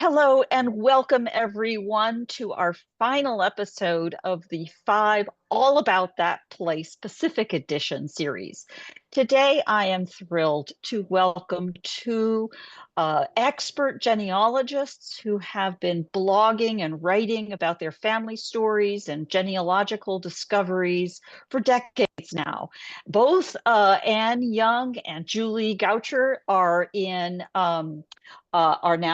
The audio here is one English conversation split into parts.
Hello and welcome everyone to our final episode of the 5 All About That Place Pacific Edition series. Today I am thrilled to welcome two expert genealogists who have been blogging and writing about their family stories and genealogical discoveries for decades now. Both Anne Young and Julie Goucher are now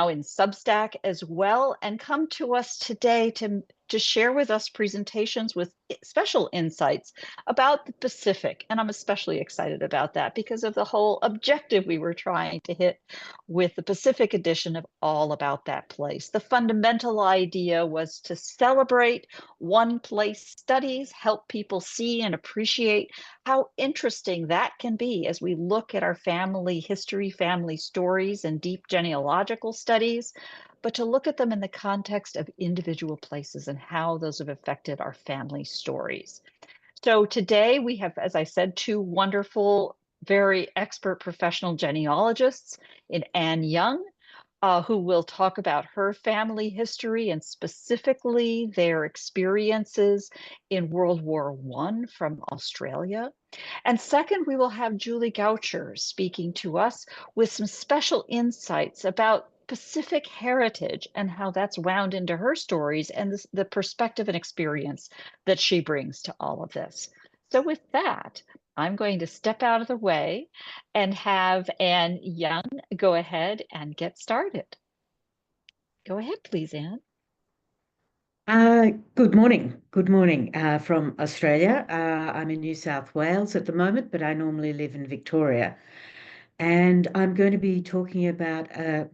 in Substack as well, and come to us today to share with us presentations with special insights about the Pacific. And I'm especially excited about that because of the whole objective we were trying to hit with the Pacific edition of All About That Place. The fundamental idea was to celebrate one place studies, help people see and appreciate how interesting that can be as we look at our family history, family stories, and deep genealogical studies, but to look at them in the context of individual places and how those have affected our family stories. So today we have, as I said, two wonderful, very expert professional genealogists in Anne Young, who will talk about her family history and specifically their experiences in World War I from Australia. And second, we will have Julie Goucher speaking to us with some special insights about Pacific heritage and how that's wound into her stories and the perspective and experience that she brings to all of this. So with that, I'm going to step out of the way and have Anne Young go ahead and get started. Go ahead, please, Anne. Good morning. Good morning from Australia. I'm in New South Wales at the moment, but I normally live in Victoria. And I'm going to be talking about a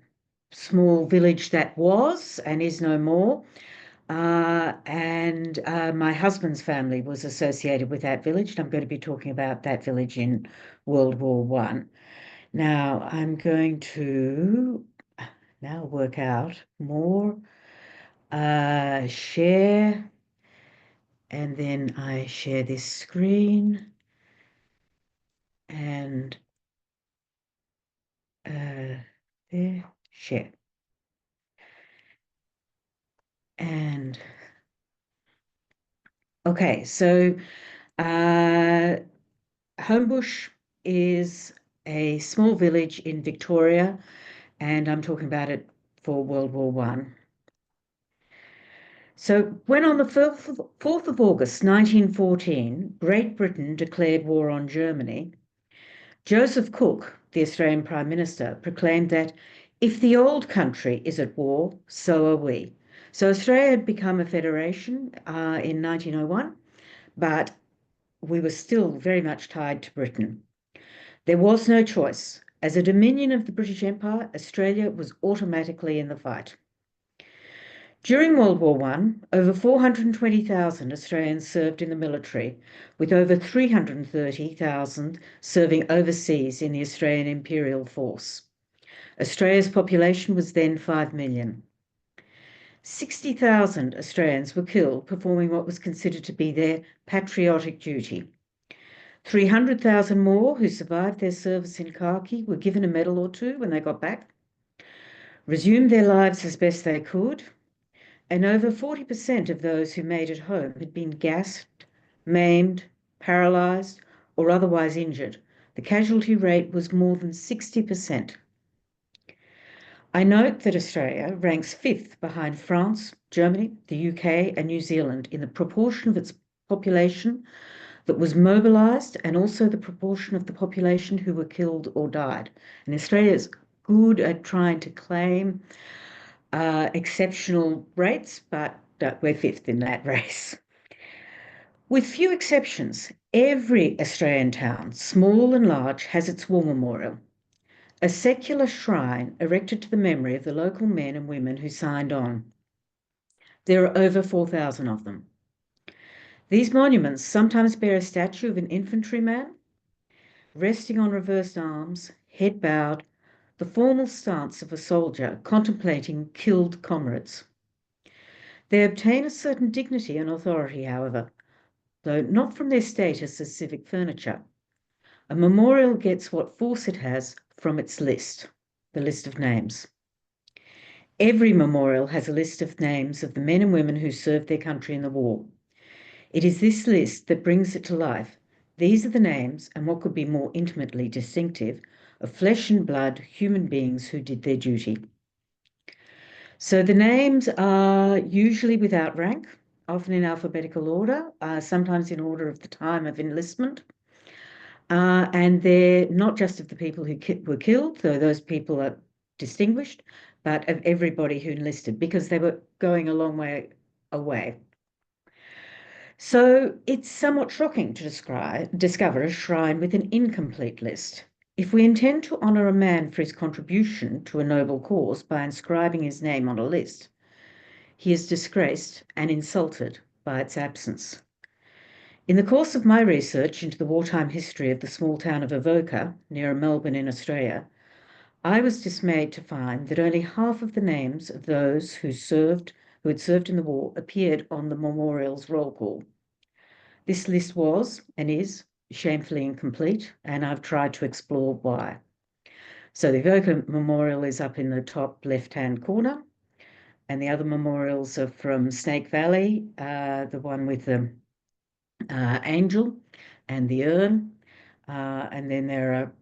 small village that was and is no more. My husband's family was associated with that village. And I'm going to be talking about that village in World War I. Now, I'm going to now work out more. Share, and then I share this screen and there, share. And okay, so Homebush is a small village in Victoria, and I'm talking about it for World War I. So when on the 4th of August 1914, Great Britain declared war on Germany, Joseph Cook, the Australian Prime Minister, proclaimed that if the old country is at war, so are we. So Australia had become a federation in 1901, but we were still very much tied to Britain. There was no choice. As a dominion of the British Empire, Australia was automatically in the fight. During World War I, over 420,000 Australians served in the military, with over 330,000 serving overseas in the Australian Imperial Force. Australia's population was then 5 million. 60,000 Australians were killed performing what was considered to be their patriotic duty. 300,000 more who survived their service in khaki were given a medal or two when they got back, resumed their lives as best they could, and over 40% of those who made it home had been gassed, maimed, paralysed, or otherwise injured. The casualty rate was more than 60%. I note that Australia ranks 5th behind France, Germany, the UK, and New Zealand in the proportion of its population that was mobilised and also the proportion of the population who were killed or died. And Australia is good at trying to claim exceptional rates, but we're 5th in that race. With few exceptions, every Australian town, small and large, has its war memorial, a secular shrine erected to the memory of the local men and women who signed on. There are over 4,000 of them. These monuments sometimes bear a statue of an infantryman resting on reversed arms, head bowed, the formal stance of a soldier contemplating killed comrades. They obtain a certain dignity and authority, however, though not from their status as civic furniture. A memorial gets what force it has from its list, the list of names. Every memorial has a list of names of the men and women who served their country in the war. It is this list that brings it to life. These are the names, and what could be more intimately distinctive, of flesh and blood human beings who did their duty. So the names are usually without rank, often in alphabetical order, sometimes in order of the time of enlistment. And they're not just of the people who were killed, though those people are distinguished, but of everybody who enlisted because they were going a long way away. So it's somewhat shocking to discover a shrine with an incomplete list. If we intend to honour a man for his contribution to a noble cause by inscribing his name on a list, he is disgraced and insulted by its absence. In the course of my research into the wartime history of the small town of Avoca, near Melbourne in Australia, I was dismayed to find that only half of the names of those who had served in the war appeared on the memorial's roll call. This list was and is shamefully incomplete, and I've tried to explore why. So the Avoca Memorial is up in the top left-hand corner, and the other memorials are from Snake Valley, the one with the angel and the urn, and then there are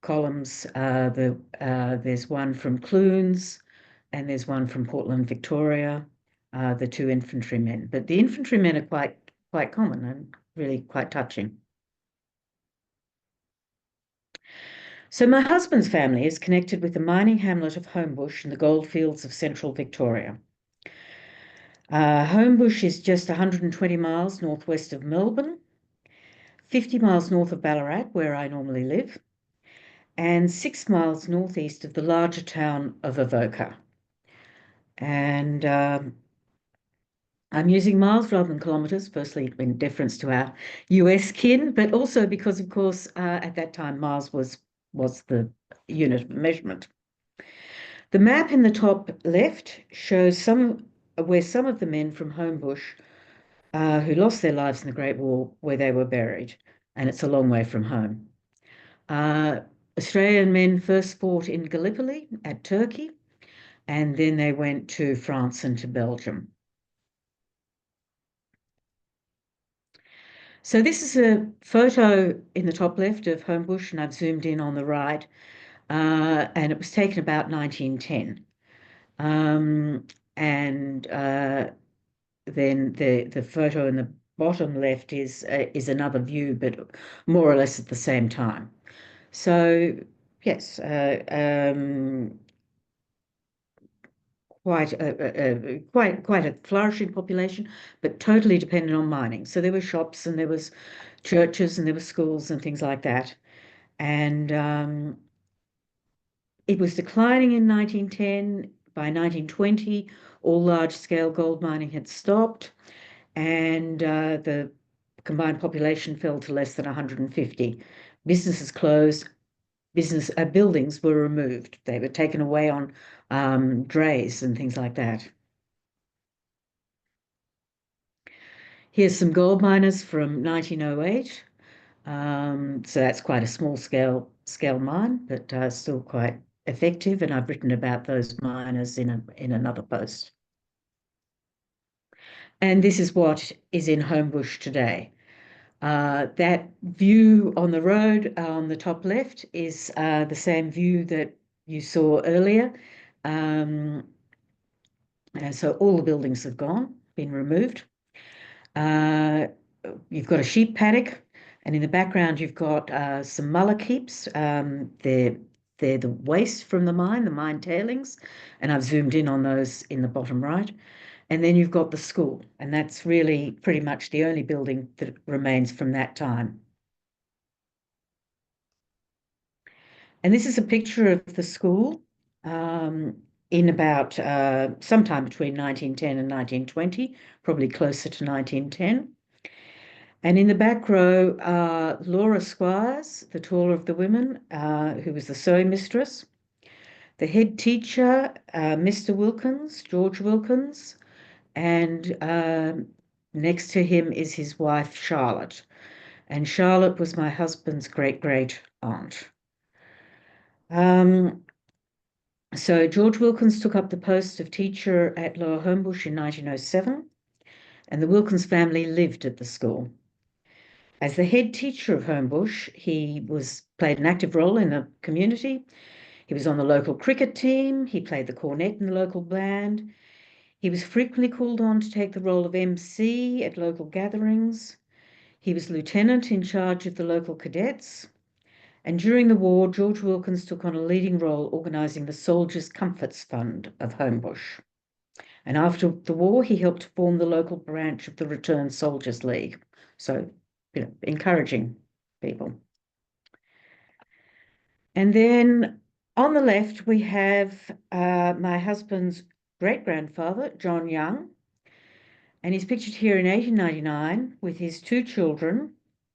columns. There's one from Clunes, and there's one from Portland, Victoria, the two infantrymen. But the infantrymen are quite common and really quite touching. So my husband's family is connected with the mining hamlet of Homebush in the goldfields of central Victoria. Homebush is just 120 miles northwest of Melbourne, 50 miles north of Ballarat, where I normally live, and 6 miles northeast of the larger town of Avoca. And I'm using miles rather than kilometres, firstly in deference to our US kin, but also because, of course, at that time, miles was the unit of measurement. The map in the top left shows where some of the men from Homebush who lost their lives in the Great War, where they were buried, and it's a long way from home. Australian men first fought in Gallipoli at Turkey, and then they went to France and to Belgium. So this is a photo in the top left of Homebush, and I've zoomed in on the right, and it was taken about 1910. And then the photo in the bottom left is another view, but more or less at the same time. So yes, quite a flourishing population, but totally dependent on mining. So there were shops and there was churches and there were schools and things like that. And it was declining in 1910. By 1920, all large-scale gold mining had stopped, and the combined population fell to less than 150. Businesses closed. Buildings were removed. They were taken away on drays and things like that. Here's some gold miners from 1908. So that's quite a small scale mine, but still quite effective. And I've written about those miners in another post. And this is what is in Homebush today. That view on the road on the top left is the same view that you saw earlier. And so all the buildings have been removed. You've got a sheep paddock, and in the background you've got some mullock heaps. They're the waste from the mine tailings, and I've zoomed in on those in the bottom right. And then you've got the school, and that's really pretty much the only building that remains from that time. And this is a picture of the school in about sometime between 1910 and 1920, probably closer to 1910. And in the back row are Laura Squires, the taller of the women, who was the sewing mistress, the head teacher, Mr. Wilkins, George Wilkins, and next to him is his wife, Charlotte. And Charlotte was my husband's great-great aunt. So George Wilkins took up the post of teacher at Lower Homebush in 1907, and the Wilkins family lived at the school. As the head teacher of Homebush, he played an active role in the community. He was on the local cricket team. He played the cornet in the local band. He was frequently called on to take the role of MC at local gatherings. He was lieutenant in charge of the local cadets. And during the war, George Wilkins took on a leading role organising the Soldiers' Comforts Fund of Homebush. And after the war, he helped form the local branch of the Returned Soldiers League. So, encouraging people. And then on the left, we have my husband's great-grandfather, John Young. And he's pictured here in 1899 with his two children,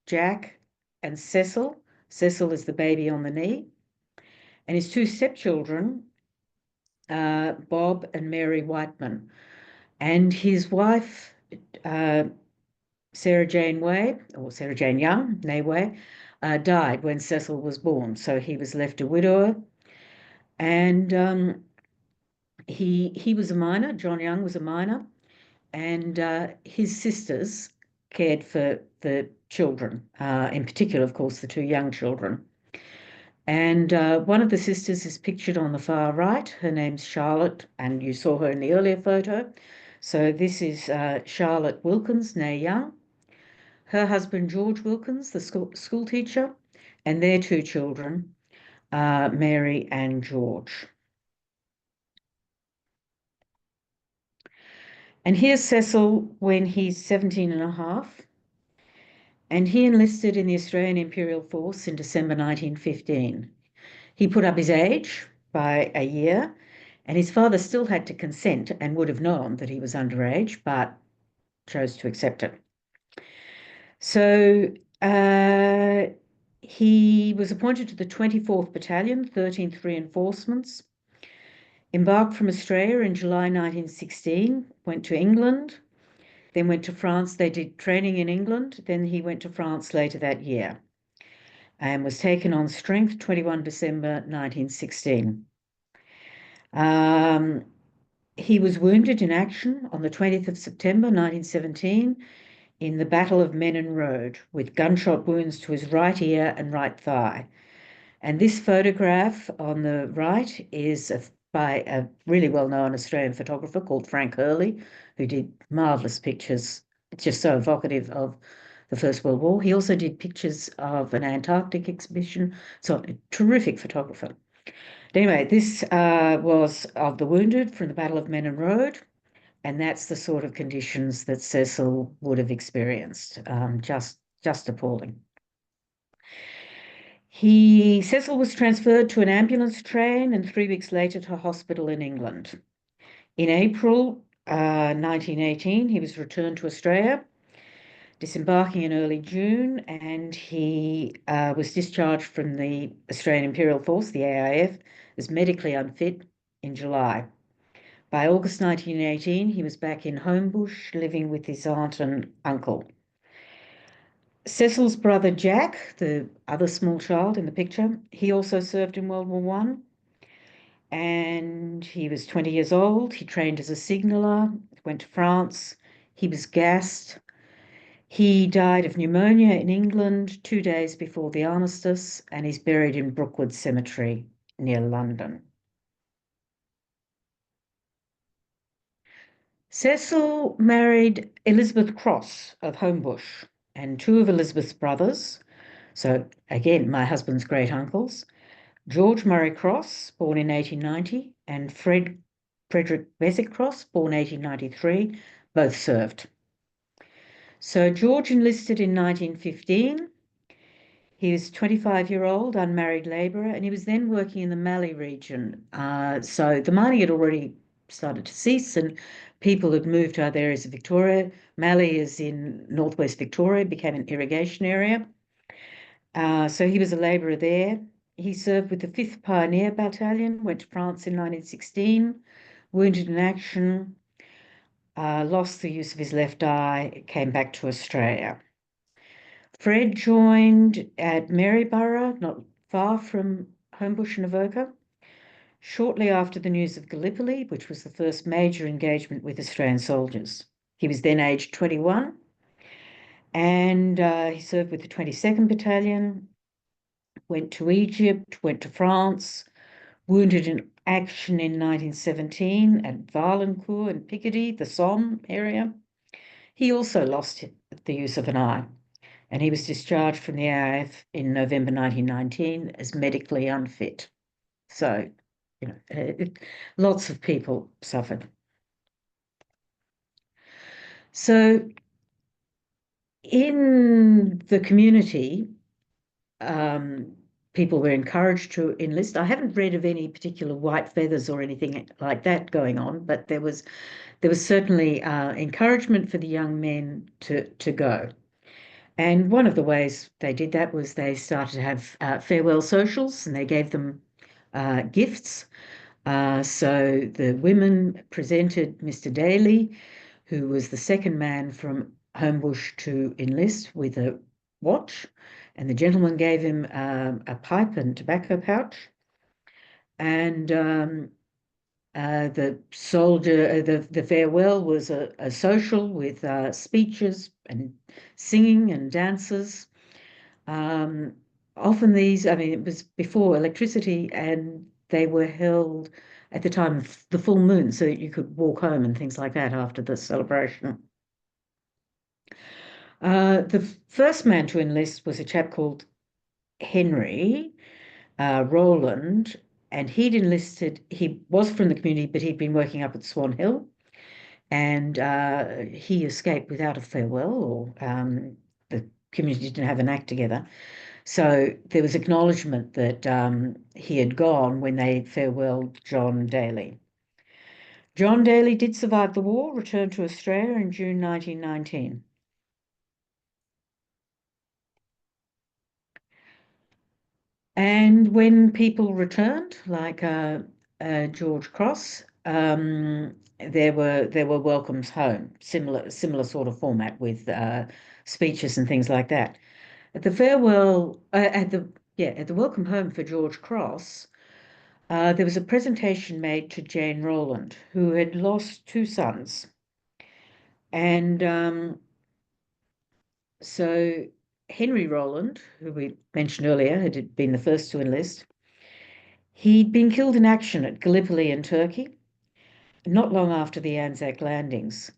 Jack and Cecil. Cecil is the baby on the knee. And his two stepchildren, Bob and Mary Whiteman. And his wife, Sarah Jane Way, or Sarah Jane Young, née Way, died when Cecil was born. So he was left a widower. And he was a miner. John Young was a miner. And his sisters cared for the children, in particular, of course, the two young children. And one of the sisters is pictured on the far right. Her name's Charlotte, and you saw her in the earlier photo. So this is Charlotte Wilkins, née Young. Her husband, George Wilkins, the school teacher, and their two children, Mary and George. And here's Cecil when he's 17 and a half. And he enlisted in the Australian Imperial Force in December 1915. He put up his age by a year, and his father still had to consent and would have known that he was underage, but chose to accept it. So he was appointed to the 24th Battalion, 13th Reinforcements, embarked from Australia in July 1916, went to England, then went to France. They did training in England. Then he went to France later that year and was taken on strength 21 December 1916. He was wounded in action on the 20th of September 1917 in the Battle of Menin Road with gunshot wounds to his right ear and right thigh. And this photograph on the right is by a really well-known Australian photographer called Frank Hurley, who did marvellous pictures. It's just so evocative of the First World War. He also did pictures of an Antarctic exhibition. So a terrific photographer. But anyway, this was of the wounded from the Battle of Menin Road, and that's the sort of conditions that Cecil would have experienced. Just appalling. Cecil was transferred to an ambulance train and 3 weeks later to a hospital in England. In April 1918, he was returned to Australia, disembarking in early June, and he was discharged from the Australian Imperial Force, the AIF, as medically unfit in July. By August 1918, he was back in Homebush, living with his aunt and uncle. Cecil's brother Jack, the other small child in the picture, he also served in World War I, and he was 20 years old. He trained as a signaller, went to France. He was gassed. He died of pneumonia in England 2 days before the armistice, and he's buried in Brookwood Cemetery near London. Cecil married Elizabeth Cross of Homebush, and two of Elizabeth's brothers, so again, my husband's great uncles, George Murray Cross, born in 1890, and Frederick Beswick Cross, born 1893, both served. So George enlisted in 1915. He was a 25-year-old unmarried labourer, and he was then working in the Mallee region. So the mining had already started to cease, and people had moved to other areas of Victoria. Mallee is in northwest Victoria, became an irrigation area. So he was a labourer there. He served with the 5th Pioneer Battalion, went to France in 1916, wounded in action, lost the use of his left eye, came back to Australia. Fred joined at Maryborough, not far from Homebush and Avoca. shortly after the news of Gallipoli, which was the first major engagement with Australian soldiers. He was then aged 21, and he served with the 22nd Battalion, went to Egypt, went to France, wounded in action in 1917 at Valencourt and Picardy, the Somme area. He also lost the use of an eye, and he was discharged from the AIF in November 1919 as medically unfit. So, lots of people suffered. So, in the community, people were encouraged to enlist. I haven't read of any particular white feathers or anything like that going on, but there was certainly encouragement for the young men to go. And one of the ways they did that was they started to have farewell socials, and they gave them gifts. So the women presented Mr. Daly, who was the second man from Homebush to enlist, with a watch, and the gentleman gave him a pipe and tobacco pouch. And the soldier, the farewell was a social with speeches and singing and dances. Often these, I mean, it was before electricity, and they were held at the time of the full moon, so that you could walk home and things like that after the celebration. The first man to enlist was a chap called Henry Rowland, and he'd enlisted. He was from the community, but he'd been working up at Swan Hill, and he escaped without a farewell, or the community didn't have an act together. So there was acknowledgement that he had gone when they farewelled John Daly. John Daly did survive the war, returned to Australia in June 1919. And when people returned, like George Cross, there were welcomes home, similar sort of format with speeches and things like that. At the farewell, at the welcome home for George Cross, there was a presentation made to Jane Rowland, who had lost two sons, and so Henry Rowland, who we mentioned earlier, had been the first to enlist. He'd been killed in action at Gallipoli in Turkey, not long after the Anzac landings.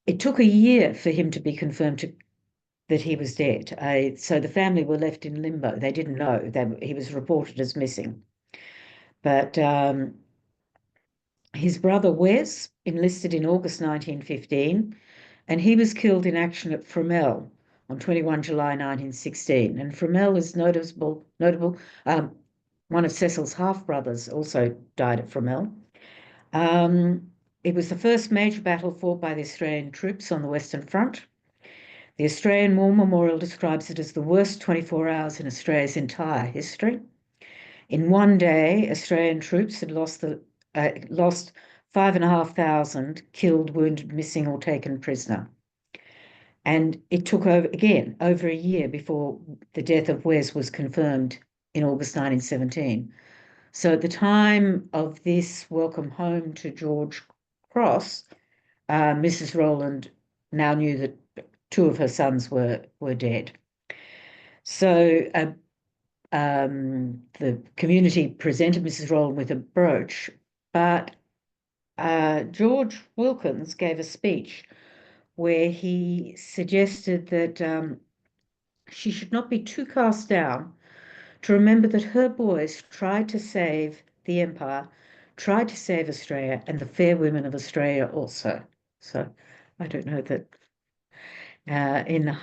It took a year for him to be confirmed that he was dead. So the family were left in limbo. They didn't know. He was reported as missing. But his brother Wes enlisted in August 1915, and he was killed in action at Fromelles on 21 July 1916. And Fromelles is notable. One of Cecil's half-brothers also died at Fromelles. It was the first major battle fought by the Australian troops on the Western Front. The Australian War Memorial describes it as the worst 24 hours in Australia's entire history. In one day, Australian troops had lost 5,500 killed, wounded, missing, or taken prisoner. And it took over a year before the death of Wes was confirmed in August 1917. So at the time of this welcome home to George Cross, Mrs. Rowland now knew that two of her sons were dead. So the community presented Mrs. Rowland with a brooch, but George Wilkins gave a speech where he suggested that she should not be too cast down, to remember that her boys tried to save the empire, tried to save Australia, and the fair women of Australia also. So I don't know that in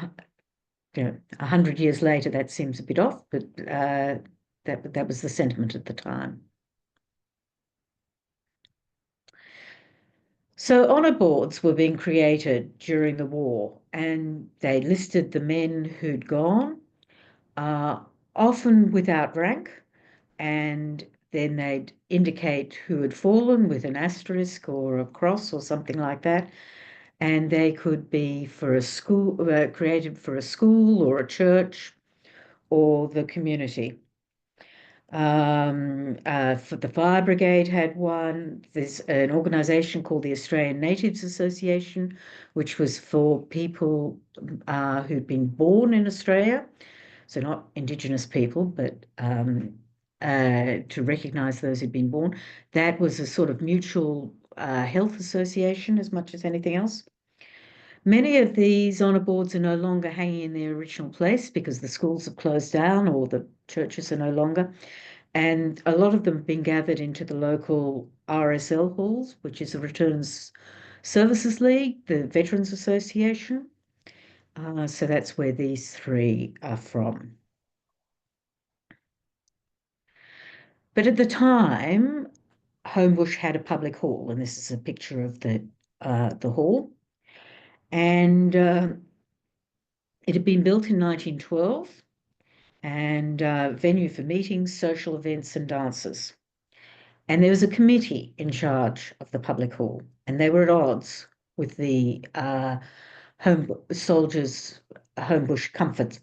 100 years later that seems a bit off, but that was the sentiment at the time. So honour boards were being created during the war, and they listed the men who'd gone, often without rank, and then they'd indicate who had fallen with an asterisk or a cross or something like that, and they could be for a school, created for a school or a church or the community. For the Fire Brigade had one. There's an organisation called the Australian Natives Association, which was for people who'd been born in Australia, so not Indigenous people, but to recognise those who'd been born. That was a sort of mutual health association as much as anything else. Many of these honour boards are no longer hanging in their original place because the schools have closed down or the churches are no longer. And a lot of them have been gathered into the local RSL halls, which is the Returns Services League, the Veterans Association. So that's where these three are from. But at the time, Homebush had a public hall, and this is a picture of the hall. And it had been built in 1912 and venue for meetings, social events, and dances. And there was a committee in charge of the public hall, and they were at odds with the soldiers' Homebush Comforts,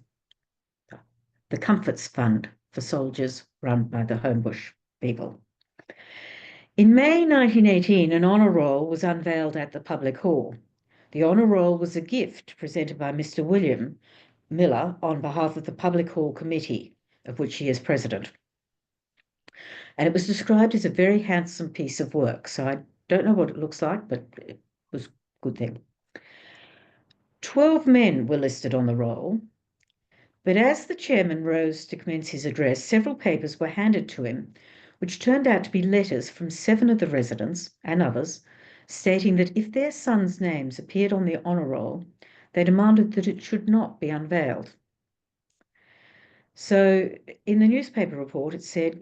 the Comforts Fund for soldiers run by the Homebush people. In May 1918, an honour roll was unveiled at the public hall. The honour roll was a gift presented by Mr. William Miller on behalf of the Public Hall Committee, of which he is president. And it was described as a very handsome piece of work. So I don't know what it looks like, but it was a good thing. 12 men were listed on the roll, but as the chairman rose to commence his address, several papers were handed to him, which turned out to be letters from 7 of the residents and others, stating that if their sons' names appeared on the honour roll, they demanded that it should not be unveiled. So in the newspaper report, it said,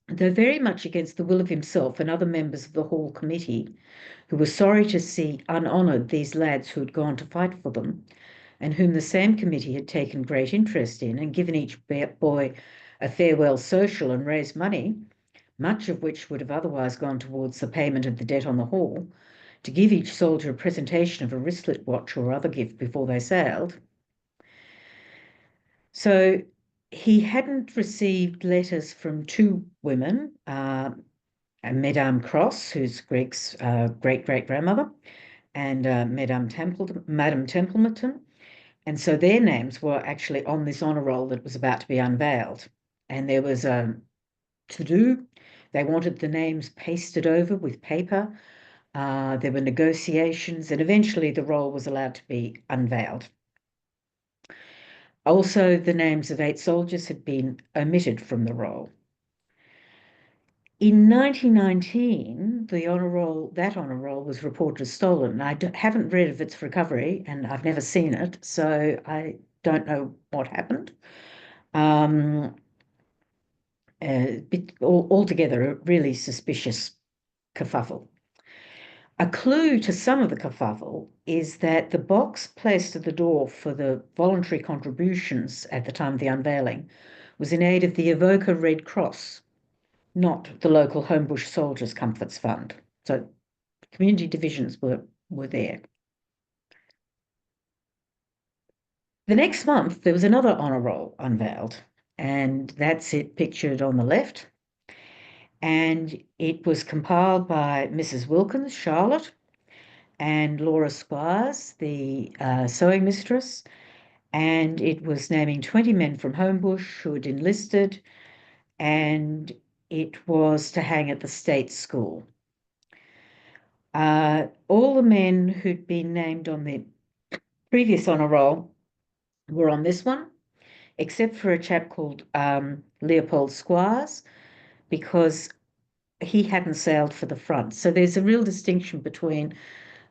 though very much against the will of himself and other members of the Hall Committee, who were sorry to see unhonoured these lads who had gone to fight for them, and whom the same committee had taken great interest in and given each boy a farewell social and raised money, much of which would have otherwise gone towards the payment of the debt on the hall, to give each soldier a presentation of a wristlet watch or other gift before they sailed. So he hadn't received letters from 2 women, Madame Cross, who's Greg's great-great-grandmother, and Madame Templeton. And so their names were actually on this honour roll that was about to be unveiled. And there was a to-do. They wanted the names pasted over with paper. There were negotiations, and eventually the roll was allowed to be unveiled. Also, the names of 8 soldiers had been omitted from the roll. In 1919, that honour roll was reported as stolen. I haven't read of its recovery, and I've never seen it, so I don't know what happened. Altogether, a really suspicious kerfuffle. A clue to some of the kerfuffle is that the box placed at the door for the voluntary contributions at the time of the unveiling was in aid of the Avoca Red Cross, not the local Homebush Soldiers Comforts Fund. So community divisions were there. The next month, there was another honour roll unveiled, and that's it pictured on the left. And it was compiled by Mrs. Wilkins, Charlotte, and Laura Squires, the sewing mistress, and it was naming 20 men from Homebush who had enlisted, and it was to hang at the state school. All the men who'd been named on the previous honour roll were on this one, except for a chap called Leopold Squires, because he hadn't sailed for the front. So there's a real distinction between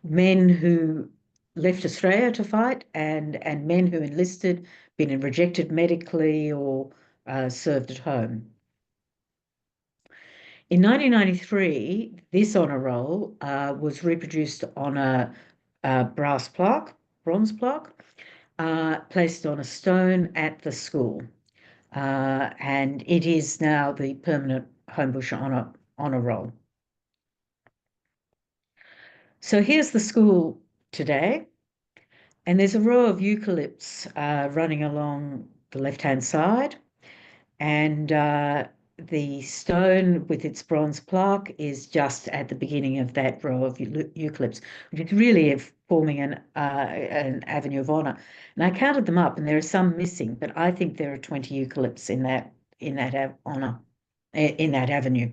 men who left Australia to fight and men who enlisted, been rejected medically or served at home. In 1993, this honour roll was reproduced on a bronze plaque, placed on a stone at the school. And it is now the permanent Homebush honour roll. So here's the school today, and there's a row of eucalypts running along the left-hand side, And the stone with its bronze plaque is just at the beginning of that row of eucalypts, which is really forming an avenue of honor. And I counted them up, and there are some missing, but I think there are 20 eucalypts in that honor in that avenue.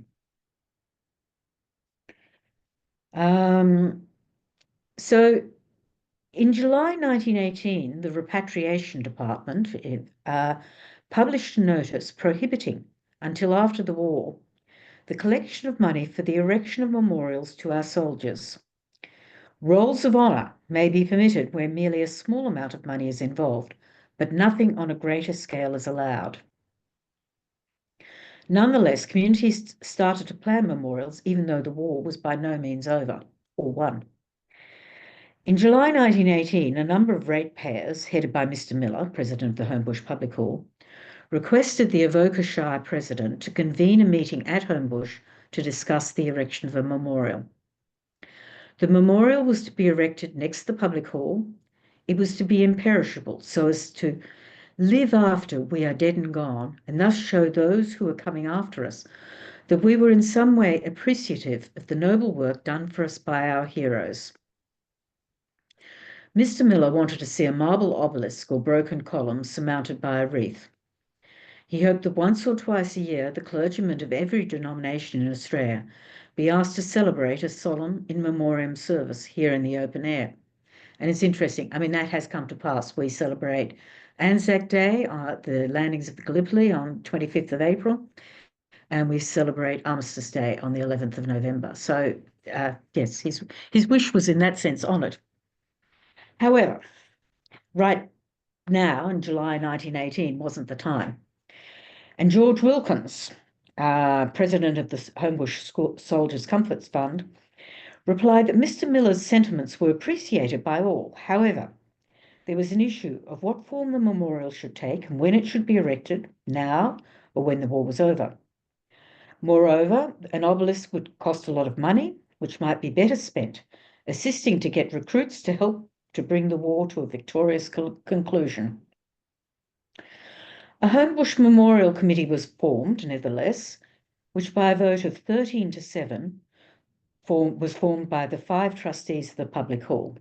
So in July 1918, the Repatriation Department published a notice prohibiting, until after the war, the collection of money for the erection of memorials to our soldiers. Rolls of honour may be permitted where merely a small amount of money is involved, but nothing on a greater scale is allowed. Nonetheless, communities started to plan memorials, even though the war was by no means over or won. In July 1918, a number of ratepayers, headed by Mr. Miller, president of the Homebush Public Hall, requested the Avoca Shire president to convene a meeting at Homebush to discuss the erection of a memorial. The memorial was to be erected next to the public hall. It was to be imperishable, so as to live after we are dead and gone, and thus show those who are coming after us that we were in some way appreciative of the noble work done for us by our heroes. Mr. Miller wanted to see a marble obelisk or broken column surmounted by a wreath. He hoped that once or twice a year the clergymen of every denomination in Australia be asked to celebrate a solemn in memoriam service here in the open air. And it's interesting, I mean, that has come to pass. We celebrate Anzac Day, the landings of the Gallipoli on 25th of April, and we celebrate Armistice Day on the 11th of November. So, yes, his wish was in that sense honoured. However, right now, in July 1918, wasn't the time. And George Wilkins, president of the Homebush Soldiers' Comforts Fund, replied that Mr. Miller's sentiments were appreciated by all. However, there was an issue of what form the memorial should take and when it should be erected, now or when the war was over. Moreover, an obelisk would cost a lot of money, which might be better spent assisting to get recruits to help to bring the war to a victorious conclusion. A Homebush Memorial Committee was formed, nevertheless, which by a vote of 13 to 7 was formed by the 5 trustees of the public hall.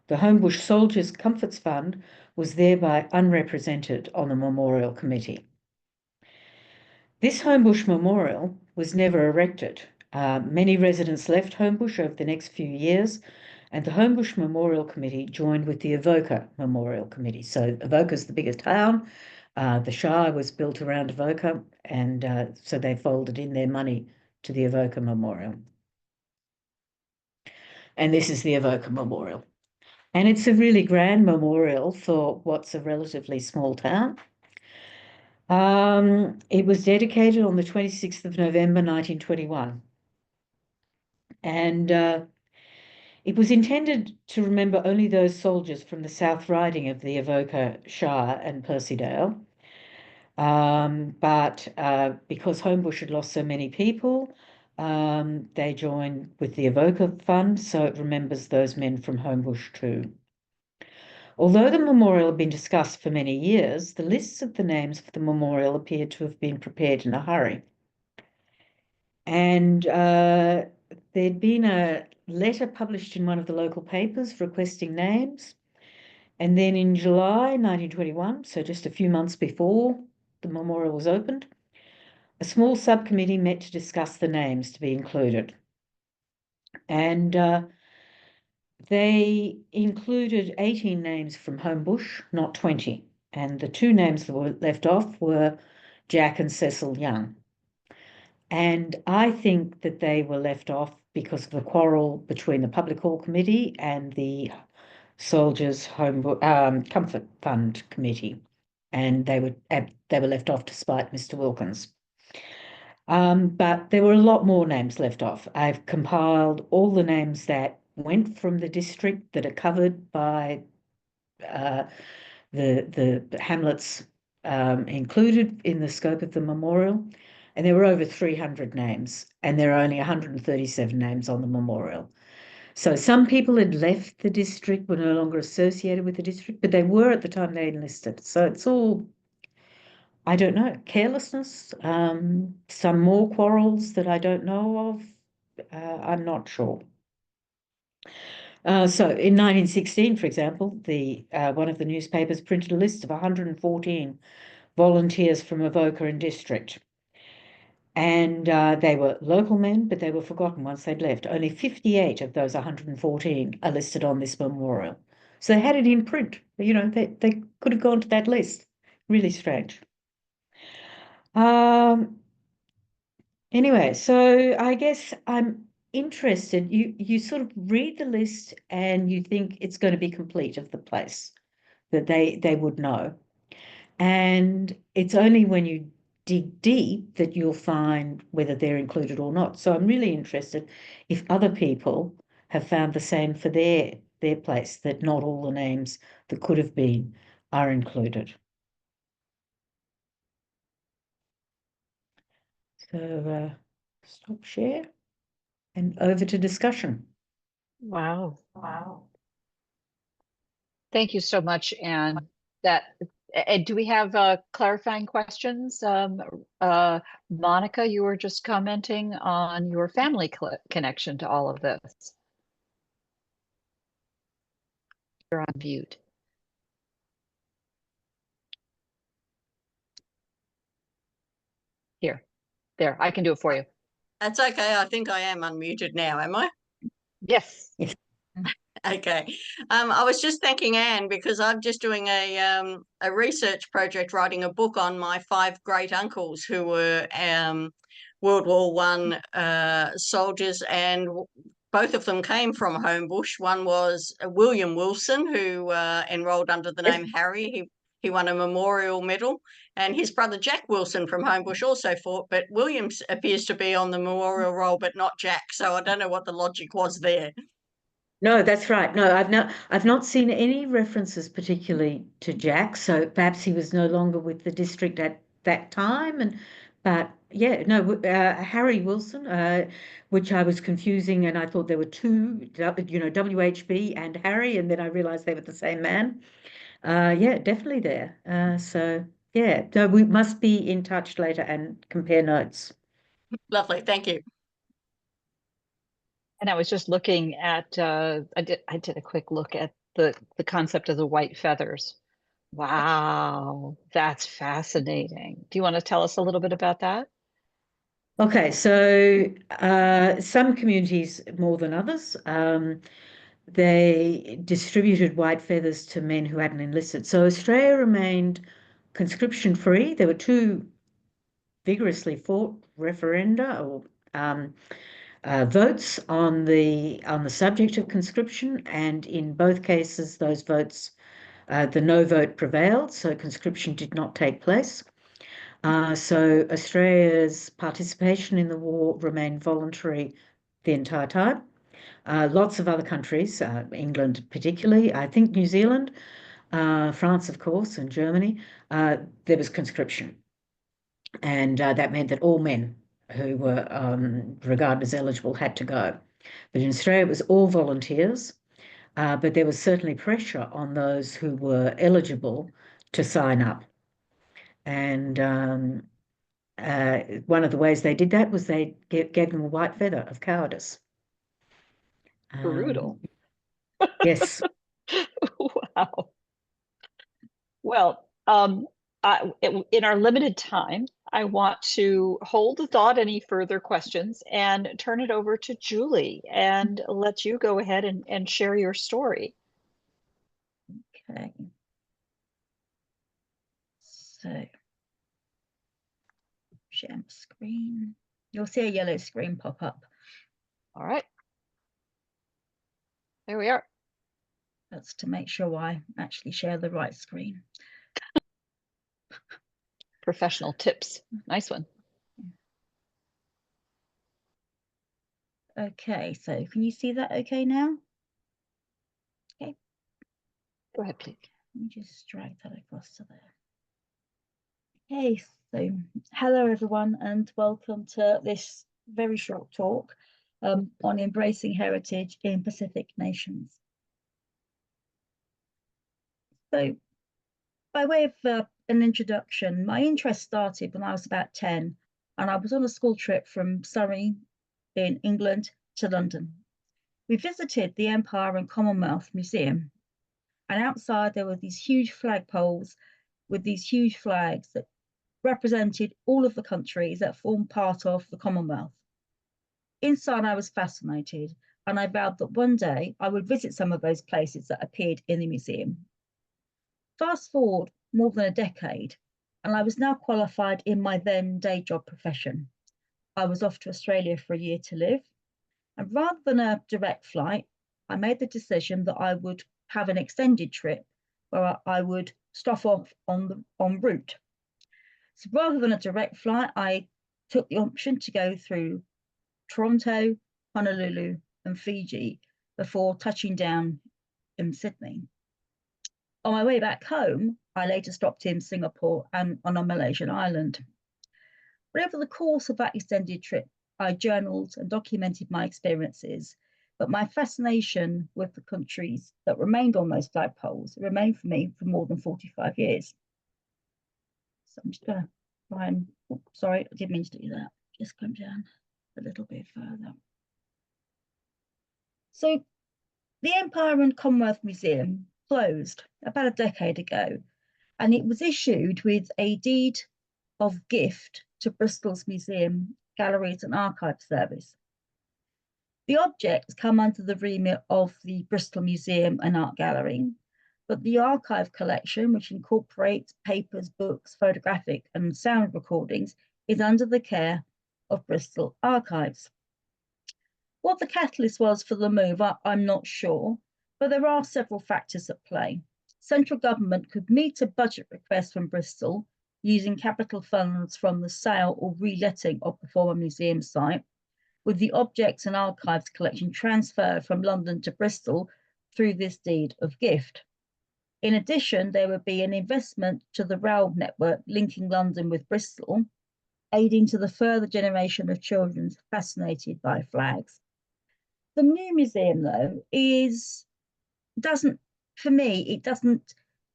The Homebush Soldiers' Comforts Fund was thereby unrepresented on the Memorial Committee. This Homebush Memorial was never erected. Many residents left Homebush over the next few years, and the Homebush Memorial Committee joined with the Avoca Memorial Committee. So Avoca's the biggest town. The Shire was built around Avoca, and so they folded in their money to the Avoca Memorial. And this is the Avoca Memorial. And it's a really grand memorial for what's a relatively small town. It was dedicated on the 26th of November, 1921. And it was intended to remember only those soldiers from the South Riding of the Avoca Shire and Percydale. But because Homebush had lost so many people, they joined with the Avoca Fund, so it remembers those men from Homebush too. Although the memorial had been discussed for many years, the lists of the names for the memorial appeared to have been prepared in a hurry. And there'd been a letter published in one of the local papers requesting names. And then in July 1921, so just a few months before the memorial was opened, a small subcommittee met to discuss the names to be included. And they included 18 names from Homebush, not 20. And the 2 names that were left off were Jack and Cecil Young. And I think that they were left off because of a quarrel between the Public Hall Committee and the Soldiers' Comfort Fund Committee. And they were left off to spite Mr. Wilkins. But there were a lot more names left off. I've compiled all the names that went from the district that are covered by the hamlets included in the scope of the memorial. And there were over 300 names, and there are only 137 names on the memorial. So some people had left the district, were no longer associated with the district, but they were at the time they enlisted. So it's all I don't know, carelessness, some more quarrels that I don't know of. I'm not sure. So in 1916, for example, one of the newspapers printed a list of 114 volunteers from Avoca and district. And they were local men, but they were forgotten once they'd left. Only 58 of those 114 are listed on this memorial. So they had it in print. You know, they could have gone to that list. Really strange. Anyway, so I guess I'm interested. You sort of read the list and you think it's going to be complete of the place that they would know. And it's only when you dig deep that you'll find whether they're included or not. So I'm really interested if other people have found the same for their place, that not all the names that could have been are included. So stop share and over to discussion. Wow. Wow. Thank you so much, Anne. And do we have clarifying questions? Monica, you were just commenting on your family connection to all of this. You're on mute. There, I can do it for you. That's okay. I think I am unmuted now, am I? Yes. Okay. I was just thanking Anne because I'm just doing a research project, writing a book on my 5 great uncles who were World War I soldiers, and both of them came from Homebush. One was William Wilson, who enrolled under the name Harry. He won a memorial medal, and his brother Jack Wilson from Homebush also fought, but Williams appears to be on the memorial roll, but not Jack. So I don't know what the logic was there. No, that's right. No, I've not seen any references particularly to Jack, so perhaps he was no longer with the district at that time. But yeah, no, Harry Wilson, which I was confusing, and I thought there were two, you know, WHB and Harry, and then I realized they were the same man. Yeah, definitely there. So yeah, so we must be in touch later and compare notes. Lovely, thank you. And I was just looking at, I did a quick look at the concept of the white feathers. Wow, that's fascinating. Do you want to tell us a little bit about that? Okay, so some communities more than others, they distributed white feathers to men who hadn't enlisted. So Australia remained conscription free. There were 2 vigorously fought referenda or votes on the subject of conscription, and in both cases, those votes, the no vote prevailed, so conscription did not take place. So Australia's participation in the war remained voluntary the entire time. Lots of other countries, England particularly, I think New Zealand, France, of course, and Germany, there was conscription. And that meant that all men who were regarded as eligible had to go. But in Australia, it was all volunteers, but there was certainly pressure on those who were eligible to sign up. And one of the ways they did that was they gave them a white feather of cowardice. Brutal. Yes. Wow. Well, in our limited time, I want to hold the thought any further questions and turn it over to Julie and let you go ahead and share your story. Okay. So, share my screen. You'll see a yellow screen pop up. All right. There we are. That's to make sure I actually share the right screen. Professional tips. Nice one. Okay, so can you see that okay now? Okay. Go ahead, please. Let me just drag that across to there. Okay, so hello everyone and welcome to this very short talk on embracing heritage in Pacific nations. So by way of an introduction, my interest started when I was about 10, and I was on a school trip from Surrey in England to London. We visited the Empire and Commonwealth Museum, and outside there were these huge flagpoles with these huge flags that represented all of the countries that formed part of the Commonwealth. Inside, I was fascinated, and I vowed that one day I would visit some of those places that appeared in the museum. Fast forward more than a decade, and I was now qualified in my then day job profession. I was off to Australia for a year to live, and rather than a direct flight, I made the decision that I would have an extended trip where I would stop off en route. So rather than a direct flight, I took the option to go through Toronto, Honolulu, and Fiji before touching down in Sydney. On my way back home, I later stopped in Singapore and on a Malaysian island. But over the course of that extended trip, I journaled and documented my experiences, but my fascination with the countries that remained on those flagpoles remained for me for more than 45 years. So I'm just going to try and, sorry, I didn't mean to do that. Just come down a little bit further. So the Empire and Commonwealth Museum closed about a decade ago, and it was issued with a deed of gift to Bristol's Museum, Galleries and Archives Service. The objects come under the remit of the Bristol Museum and Art Gallery, but the archive collection, which incorporates papers, books, photographic and sound recordings, is under the care of Bristol Archives. What the catalyst was for the move, I'm not sure, but there are several factors at play. Central government could meet a budget request from Bristol using capital funds from the sale or reletting of the former museum site, with the objects and archives collection transferred from London to Bristol through this deed of gift. In addition, there would be an investment to the rail network linking London with Bristol, aiding to the further generation of children fascinated by flags. The new museum, though, doesn't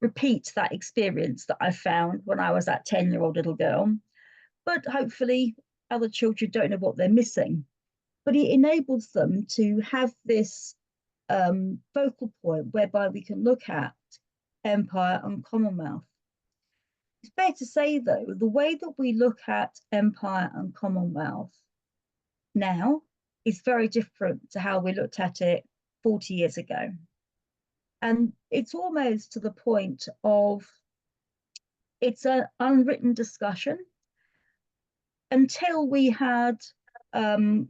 repeat that experience that I found when I was that 10-year-old little girl, but hopefully other children don't know what they're missing. But it enables them to have this focal point whereby we can look at Empire and Commonwealth. It's fair to say, though, the way that we look at Empire and Commonwealth now is very different to how we looked at it 40 years ago. And it's almost to the point of it's an unwritten discussion until we had a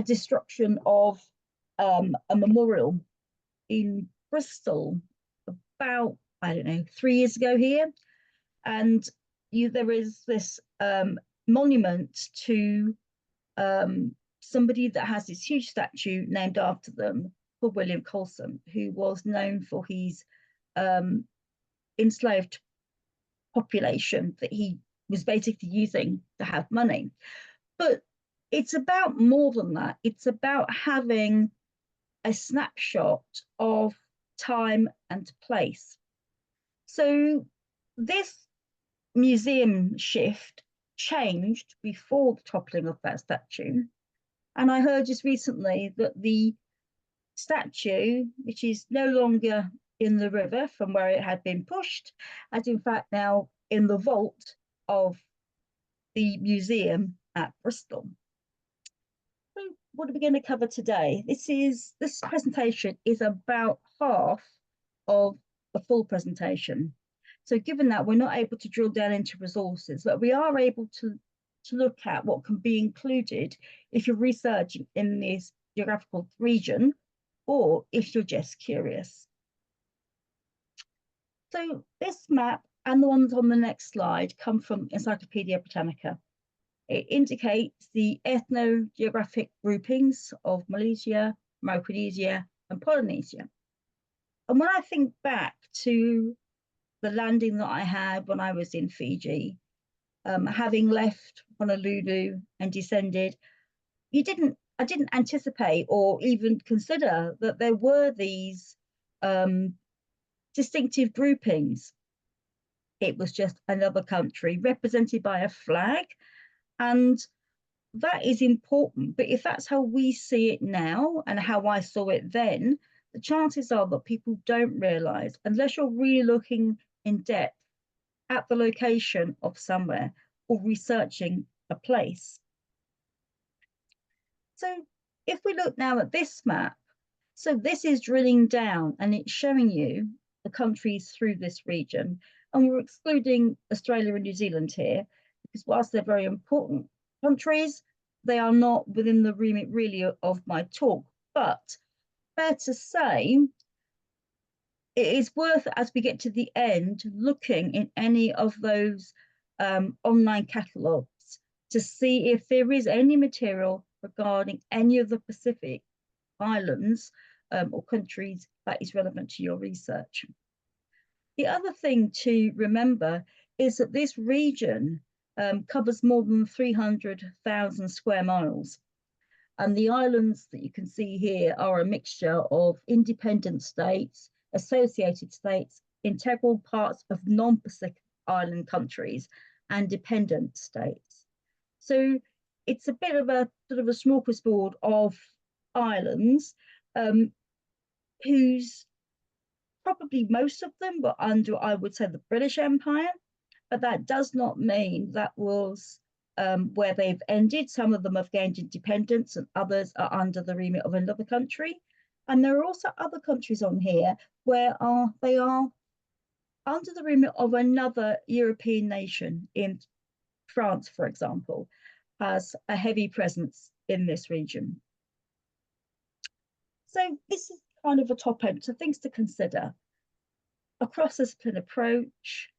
destruction of a memorial in Bristol about, I don't know, 3 years ago here. And there is this monument to somebody that has this huge statue named after them, called William Colson, who was known for his enslaved population that he was basically using to have money. But it's about more than that. It's about having a snapshot of time and place. So this museum shift changed before the toppling of that statue. And I heard just recently that the statue, which is no longer in the river from where it had been pushed, is in fact now in the vault of the museum at Bristol. So what are we going to cover today? This presentation is about half of a full presentation. So given that we're not able to drill down into resources, but we are able to look at what can be included if you're researching in this geographical region or if you're just curious. So this map and the ones on the next slide come from Encyclopedia Britannica. It indicates the ethnogeographic groupings of Malaysia, Micronesia, and Polynesia. And when I think back to the landing that I had when I was in Fiji, having left Honolulu and descended, I didn't anticipate or even consider that there were these distinctive groupings. it was just another country represented by a flag. And that is important. But if that's how we see it now and how I saw it then, the chances are that people don't realise, unless you're really looking in depth at the location of somewhere or researching a place. So if we look now at this map, so this is drilling down and it's showing you the countries through this region. And we're excluding Australia and New Zealand here, because whilst they're very important countries, they are not within the remit really of my talk. But fair to say, it is worth, as we get to the end, looking in any of those online catalogues to see if there is any material regarding any of the Pacific islands or countries that is relevant to your research. The other thing to remember is that this region covers more than 300,000 square miles. And the islands that you can see here are a mixture of independent states, associated states, integral parts of non-Pacific island countries, and dependent states. So it's a bit of a sort of a smorgasbord of islands whose probably most of them were under, I would say, the British Empire, but that does not mean that was where they've ended. Some of them have gained independence and others are under the remit of another country. And there are also other countries on here where they are under the remit of another European nation. In France, for example, has a heavy presence in this region. So this is kind of a top end, so things to consider. A cross-discipline approach,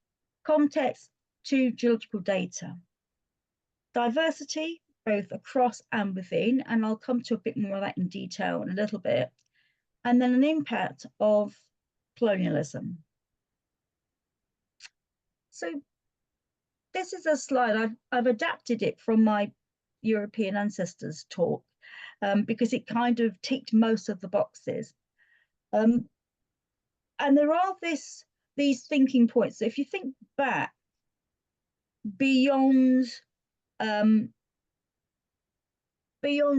context to geological data, diversity, both across and within, and I'll come to a bit more of that in detail in a little bit, and then an impact of colonialism. So this is a slide, I've adapted it from my European ancestors talk because it kind of ticked most of the boxes. And there are these thinking points. So if you think back beyond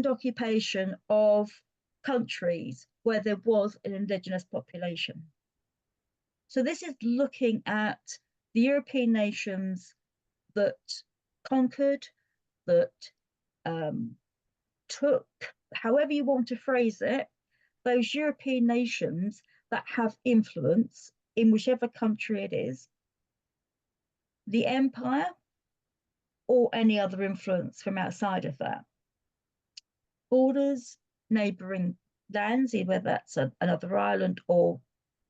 occupation of countries where there was an indigenous population. So this is looking at the European nations that conquered, that took, however you want to phrase it, those European nations that have influence in whichever country it is, the empire, or any other influence from outside of that. Borders, neighbouring lands, whether that's another island or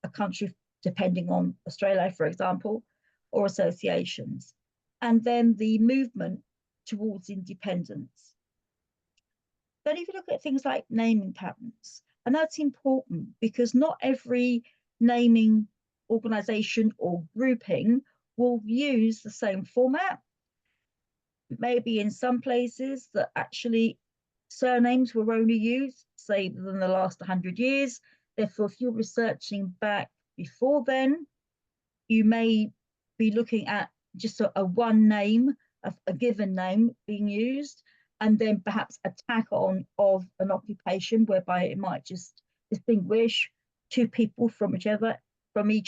a country, depending on Australia, for example, or associations. And then the movement towards independence. Then if you look at things like naming patterns, and that's important because not every naming organisation or grouping will use the same format. Maybe in some places that actually surnames were only used, say, within the last 100 years. Therefore, if you're researching back before then, you may be looking at just a one name, a given name being used, and then perhaps a tack on of an occupation whereby it might just distinguish two people from each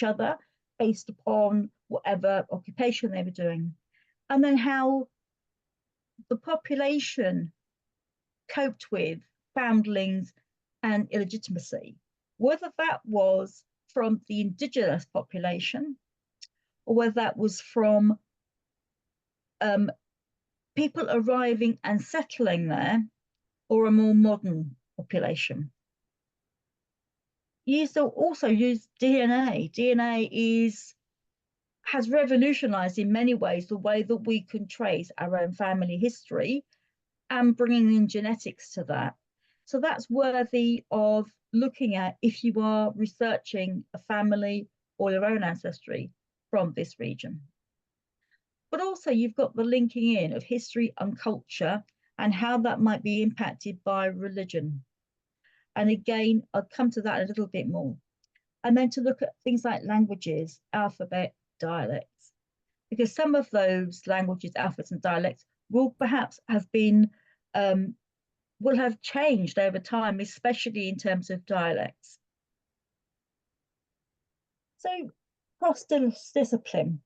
other based upon whatever occupation they were doing. And then how the population coped with foundlings and illegitimacy, whether that was from the indigenous population or whether that was from people arriving and settling there, or a more modern population. You also use DNA. DNA has revolutionized in many ways the way that we can trace our own family history and bringing in genetics to that. So that's worthy of looking at if you are researching a family or your own ancestry from this region. But also you've got the linking in of history and culture and how that might be impacted by religion. And again, I'll come to that a little bit more. And then to look at things like languages, alphabet, dialects. because some of those languages, alphabets and dialects will perhaps have been, will have changed over time, especially in terms of dialects. So cross-discipline.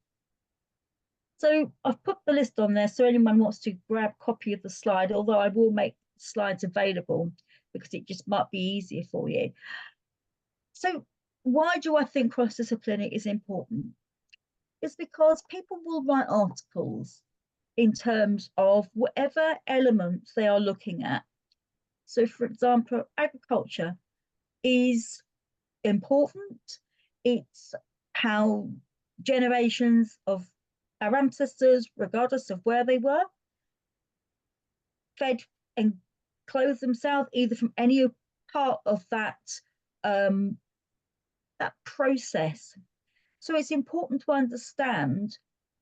So I've put the list on there so anyone wants to grab a copy of the slide, although I will make slides available because it just might be easier for you. So why do I think cross-discipline is important? It's because people will write articles in terms of whatever elements they are looking at. So for example, agriculture is important. It's how generations of our ancestors, regardless of where they were, fed and clothed themselves either from any part of that that process. So it's important to understand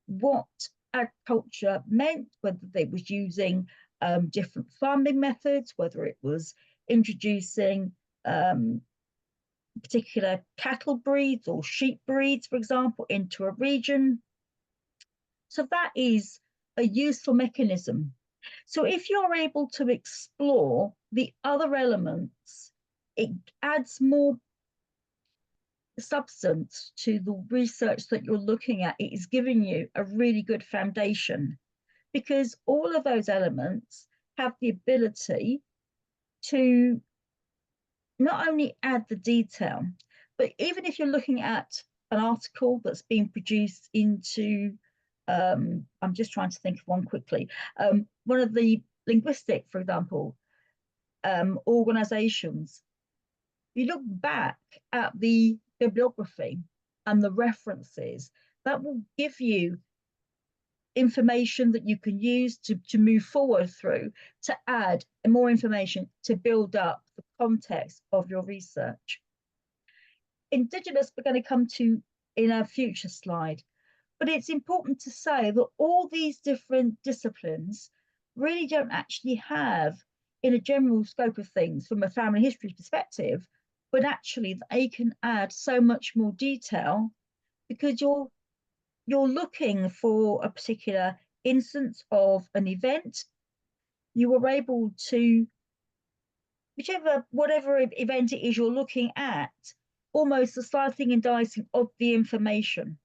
what agriculture meant, whether they was using different farming methods, whether it was introducing particular cattle breeds or sheep breeds, for example, into a region. So that is a useful mechanism. So if you're able to explore the other elements, it adds more substance to the research that you're looking at. It is giving you a really good foundation because all of those elements have the ability to not only add the detail, but even if you're looking at an article that's being produced into, I'm just trying to think of one quickly, one of the linguistic, for example, organizations, you look back at the bibliography and the references, that will give you information that you can use to move forward through, to add more information to build up the context of your research. Indigenous, we're going to come to in a future slide, but it's important to say that all these different disciplines really don't actually have, in a general scope of things from a family history perspective, but actually they can add so much more detail because you're looking for a particular instance of an event. You were able to, whatever event it is you're looking at, almost the slicing and dicing of the information.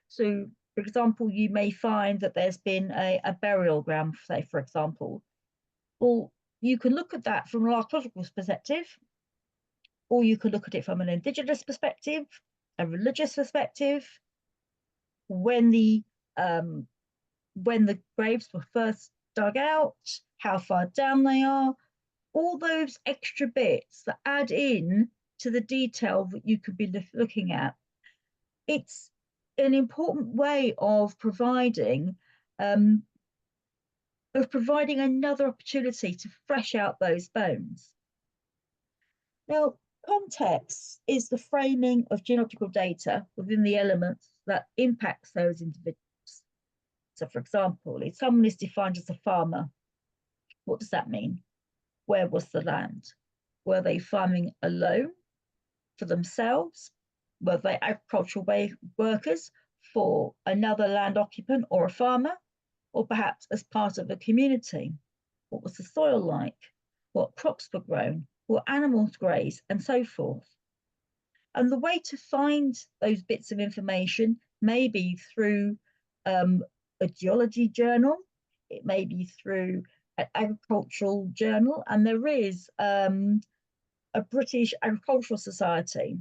So, for example, you may find that there's been a burial ground, say, for example. Well, you can look at that from an archaeological perspective, or you could look at it from an indigenous perspective, a religious perspective. When the graves were first dug out, how far down they are, all those extra bits that add in to the detail that you could be looking at. It's an important way of providing another opportunity to fresh out those bones. Now, context is the framing of genealogical data within the elements that impacts those individuals. So, for example, if someone is defined as a farmer, what does that mean? Where was the land? Were they farming alone for themselves? Were they agricultural workers for another land occupant or a farmer? Or perhaps as part of a community? What was the soil like? What crops were grown? What animals graze? And so forth. And the way to find those bits of information may be through a geology journal, it may be through an agricultural journal, and there is a British Agricultural Society.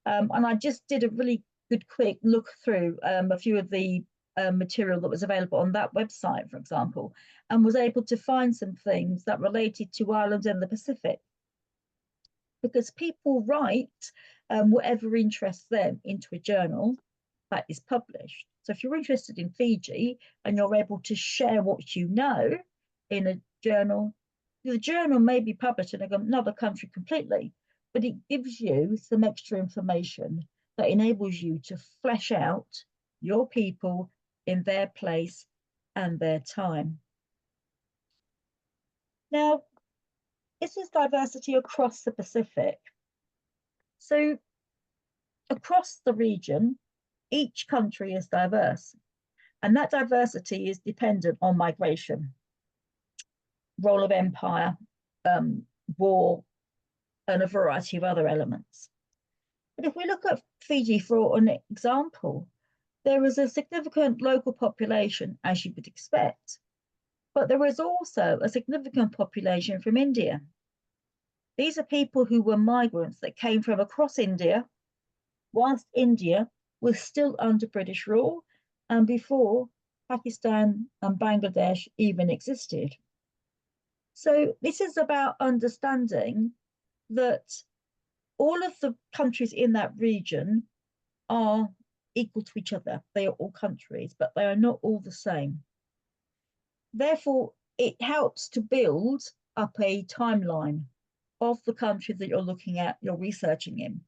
And I just did a really good quick look through a few of the material that was available on that website, for example, and was able to find some things that related to Ireland and the Pacific. Because people write whatever interests them into a journal that is published. So if you're interested in Fiji and you're able to share what you know in a journal, the journal may be published in another country completely, but it gives you some extra information that enables you to flesh out your people in their place and their time. Now, this is diversity across the Pacific. So across the region, each country is diverse. And that diversity is dependent on migration, role of empire, war, and a variety of other elements. But if we look at Fiji for an example, there is a significant local population, as you would expect, but there is also a significant population from India. These are people who were migrants that came from across India, whilst India was still under British rule and before Pakistan and Bangladesh even existed. So this is about understanding that all of the countries in that region are equal to each other. They are all countries, but they are not all the same. Therefore, it helps to build up a timeline of the country that you're looking at, you're researching in.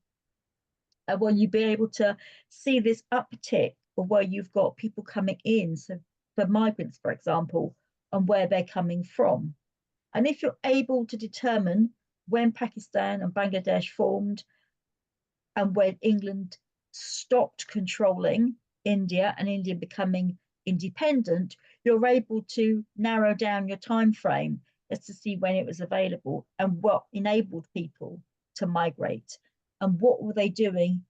And when you be able to see this uptick of where you've got people coming in, so for migrants, for example, and where they're coming from. And if you're able to determine when Pakistan and Bangladesh formed and when England stopped controlling India and India becoming independent, you're able to narrow down your time frame as to see when it was available and what enabled people to migrate and what were they doing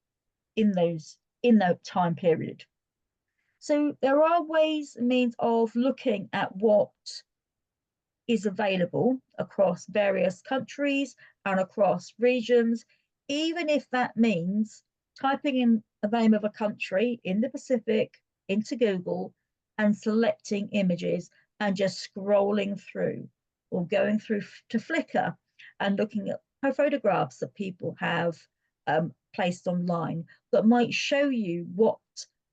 in that time period. So there are ways and means of looking at what is available across various countries and across regions, even if that means typing in the name of a country in the Pacific into Google and selecting images and just scrolling through, or going through to Flickr and looking at photographs that people have placed online that might show you what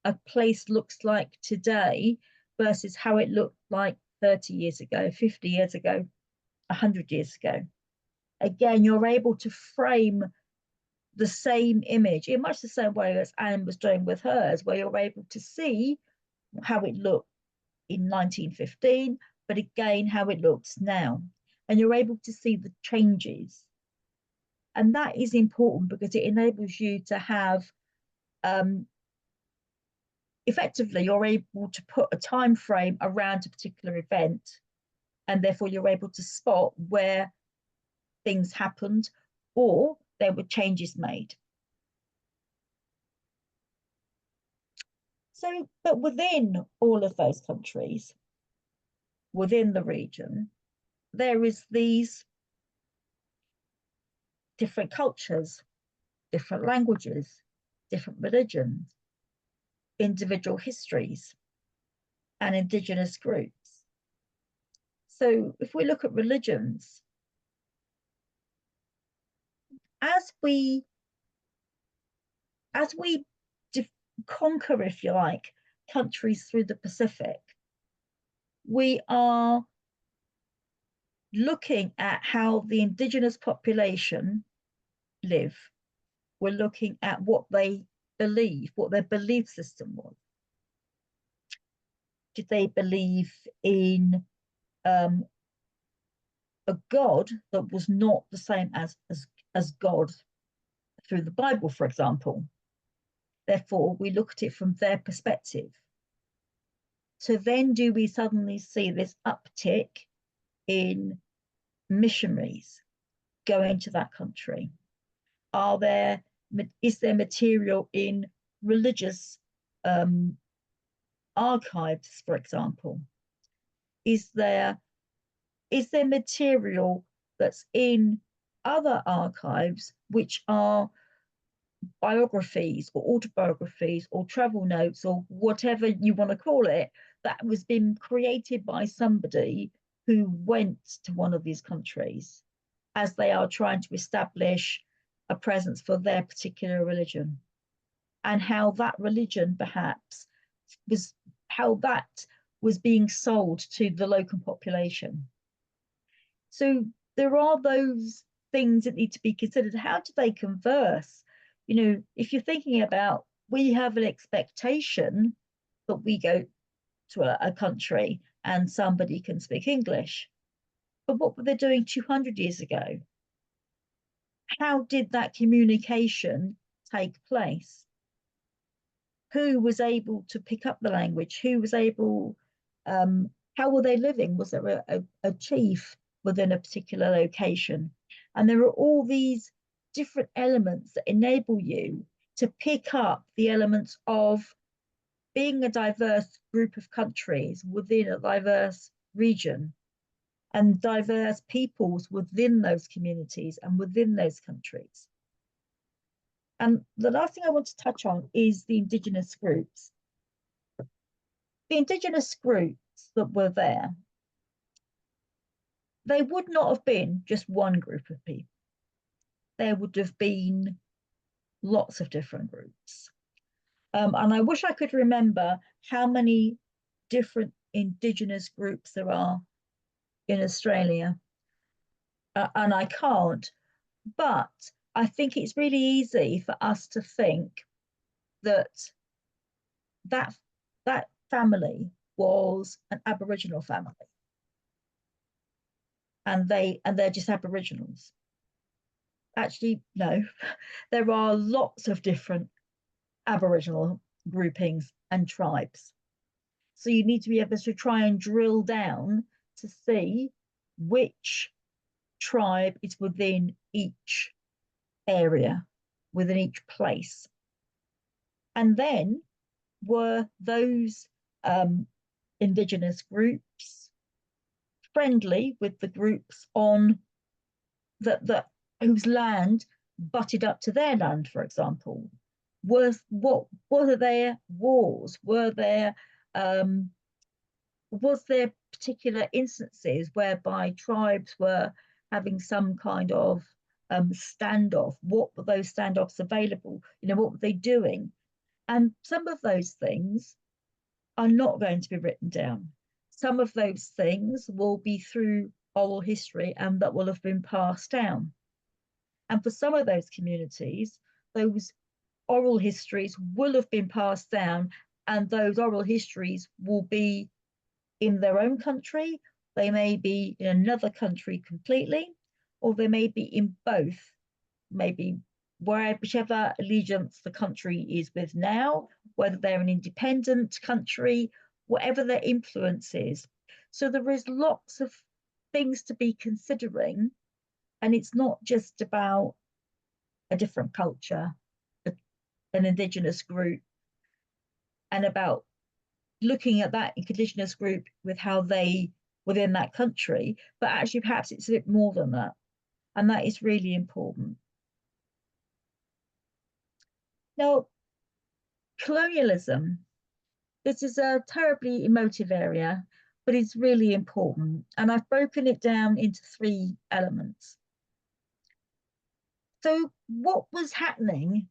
a place looks like today versus how it looked like 30 years ago, 50 years ago, 100 years ago. Again, you're able to frame the same image in much the same way as Anne was doing with hers, where you're able to see how it looked in 1915, but again, how it looks now. And you're able to see the changes. And that is important because it enables you to have, effectively, you're able to put a time frame around a particular event, and therefore you're able to spot where things happened or there were changes made. So, but within all of those countries, within the region, there is these different cultures, different languages, different religions, individual histories, and indigenous groups. So if we look at religions, as we conquer, if you like, countries through the Pacific, we are looking at how the indigenous population live. We're looking at what they believe, what their belief system was. Did they believe in a God that was not the same as God through the Bible, for example? Therefore, we look at it from their perspective. So then do we suddenly see this uptick in missionaries going to that country? Is there material in religious archives, for example? Is there material that's in other archives which are biographies or autobiographies or travel notes or whatever you want to call it, that was being created by somebody who went to one of these countries as they are trying to establish a presence for their particular religion, and how that religion perhaps was being sold to the local population. So there are those things that need to be considered. How do they converse? You know, if you're thinking about, we have an expectation that we go to a country and somebody can speak English, but what were they doing 200 years ago? How did that communication take place? who was able to pick up the language, who was able, how were they living? Was there a chief within a particular location? And there are all these different elements that enable you to pick up the elements of being a diverse group of countries within a diverse region and diverse peoples within those communities and within those countries. And the last thing I want to touch on is the indigenous groups. The indigenous groups that were there, they would not have been just one group of people. There would have been lots of different groups. And I wish I could remember how many different indigenous groups there are in Australia. And I can't, but I think it's really easy for us to think that that family was an Aboriginal family. And they're just Aboriginals. Actually, no, there are lots of different Aboriginal groupings and tribes. So you need to be able to try and drill down to see which tribe is within each area, within each place. And then were those indigenous groups friendly with the groups on that whose land butted up to their land, for example? Were there wars? Was there particular instances whereby tribes were having some kind of standoff? What were those standoffs available? What were they doing? And some of those things are not going to be written down. Some of those things will be through oral history and that will have been passed down. And for some of those communities, those oral histories will have been passed down, and those oral histories will be in their own country. They may be in another country completely, or they may be in both, maybe whichever allegiance the country is with now, whether they're an independent country, whatever their influence is. So there is lots of things to be considering, and it's not just about a different culture, an indigenous group, and about looking at that indigenous group with how they within that country, but actually perhaps it's a bit more than that. And that is really important. Now, colonialism, this is a terribly emotive area, but it's really important. And I've broken it down into 3 elements. So what was happening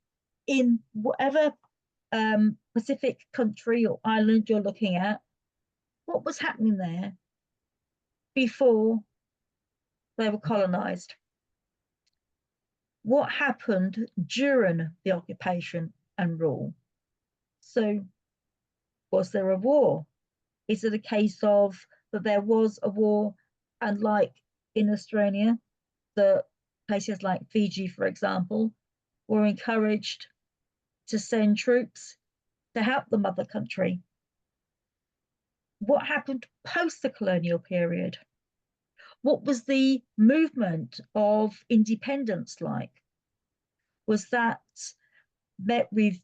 in whatever Pacific country or island you're looking at, what was happening there before they were colonized? What happened during the occupation and rule? So was there a war? Is it a case of that there was a war, and like in Australia, the places like Fiji, for example, were encouraged to send troops to help the mother country? What happened post the colonial period? What was the movement of independence like? Was that met with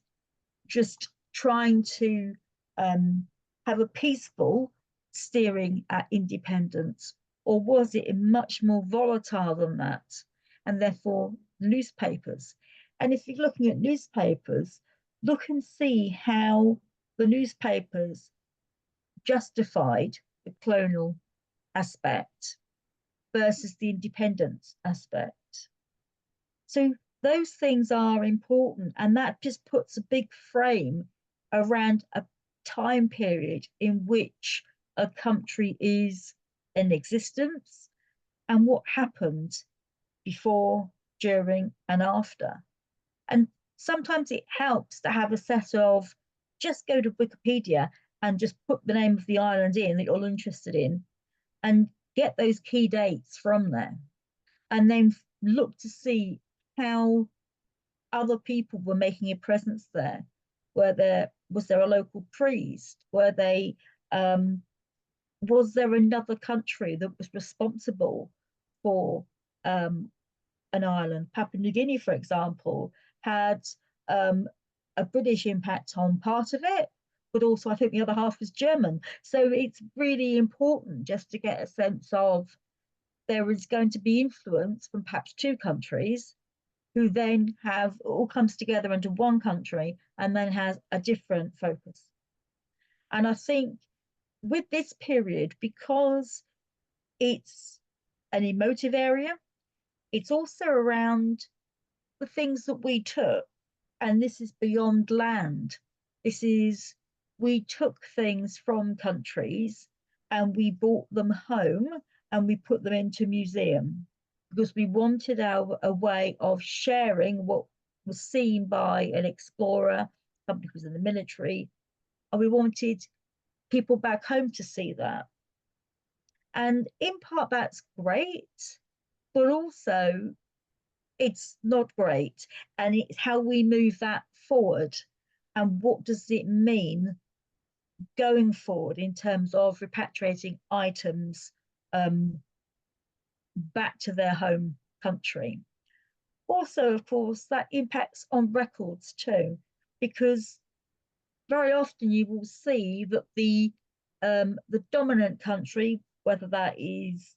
just trying to have a peaceful steering at independence, or was it much more volatile than that? And therefore, newspapers. And if you're looking at newspapers, look and see how the newspapers justified the colonial aspect versus the independence aspect. So those things are important, and that just puts a big frame around a time period in which a country is in existence and what happened before, during, and after. And sometimes it helps to have a set of, just go to Wikipedia and just put the name of the island in that you're interested in and get those key dates from there, and then look to see how other people were making a presence there. Were there Was there a local priest? Were they was there another country that was responsible for an island? Papua New Guinea, for example, had a British impact on part of it, but also I think the other half was German. So it's really important just to get a sense of there is going to be influence from perhaps two countries who then have all comes together into one country and then has a different focus. And I think with this period, because it's an emotive area, it's also around the things that we took, and this is beyond land. This is, we took things from countries and we brought them home and we put them into museum because we wanted a way of sharing what was seen by an explorer, somebody who was in the military, and we wanted people back home to see that. And in part that's great, but also it's not great. And it's how we move that forward and what does it mean going forward in terms of repatriating items back to their home country. Also, of course, that impacts on records too, because very often you will see that the dominant country, whether that is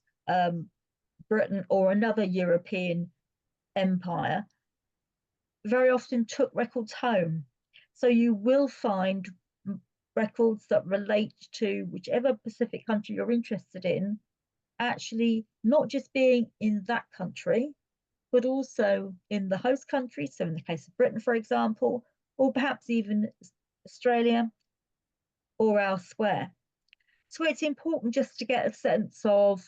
Britain or another European empire, very often took records home. So you will find records that relate to whichever Pacific country you're interested in, actually not just being in that country, but also in the host country. So in the case of Britain, for example, or perhaps even Australia or elsewhere. So it's important just to get a sense of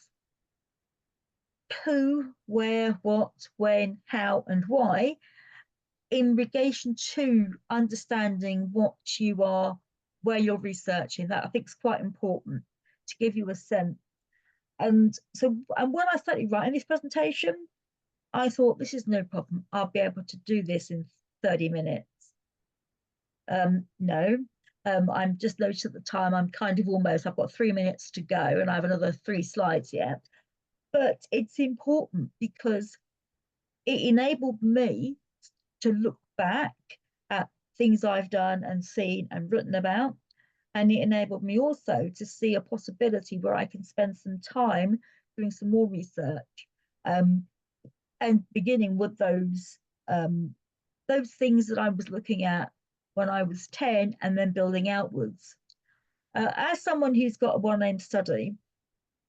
who, where, what, when, how, and why in relation to understanding what you are, where you're researching. That I think is quite important to give you a sense. And so, and when I started writing this presentation, I thought this is no problem. I'll be able to do this in 30 minutes. No, I'm just noticed at the time I'm kind of almost, I've got 3 minutes to go and I have another 3 slides yet. But it's important because it enabled me to look back at things I've done and seen and written about. And it enabled me also to see a possibility where I can spend some time doing some more research and beginning with those things that I was looking at when I was 10 and then building outwards. As someone who's got a one-name study,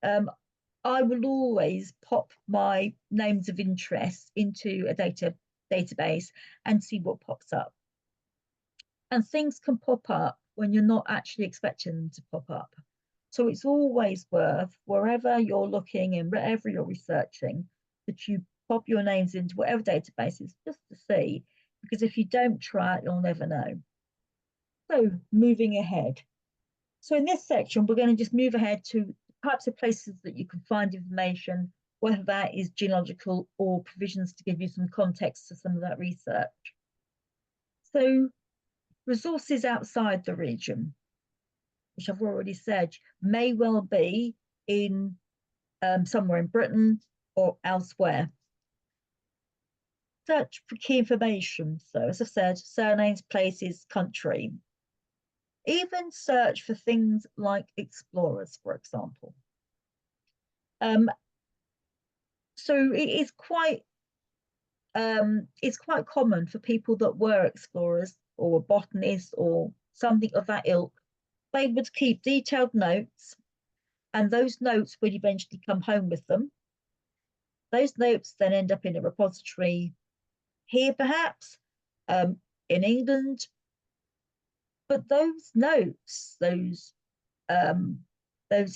I will always pop my names of interest into a database and see what pops up. And things can pop up when you're not actually expecting them to pop up. So it's always worth, wherever you're looking and wherever you're researching, that you pop your names into whatever databases just to see, because if you don't try it, you'll never know. So moving ahead. So in this section, we're going to just move ahead to types of places that you can find information, whether that is genealogical or provisions to give you some context to some of that research. So resources outside the region, which I've already said, may well be in somewhere in Britain or elsewhere. Search for key information. So as I said, surnames, places, country. Even search for things like explorers, for example. So it's quite common for people that were explorers or botanists or something of that ilk. They would keep detailed notes, and those notes would eventually come home with them. Those notes then end up in a repository here, perhaps, in England. But those notes, those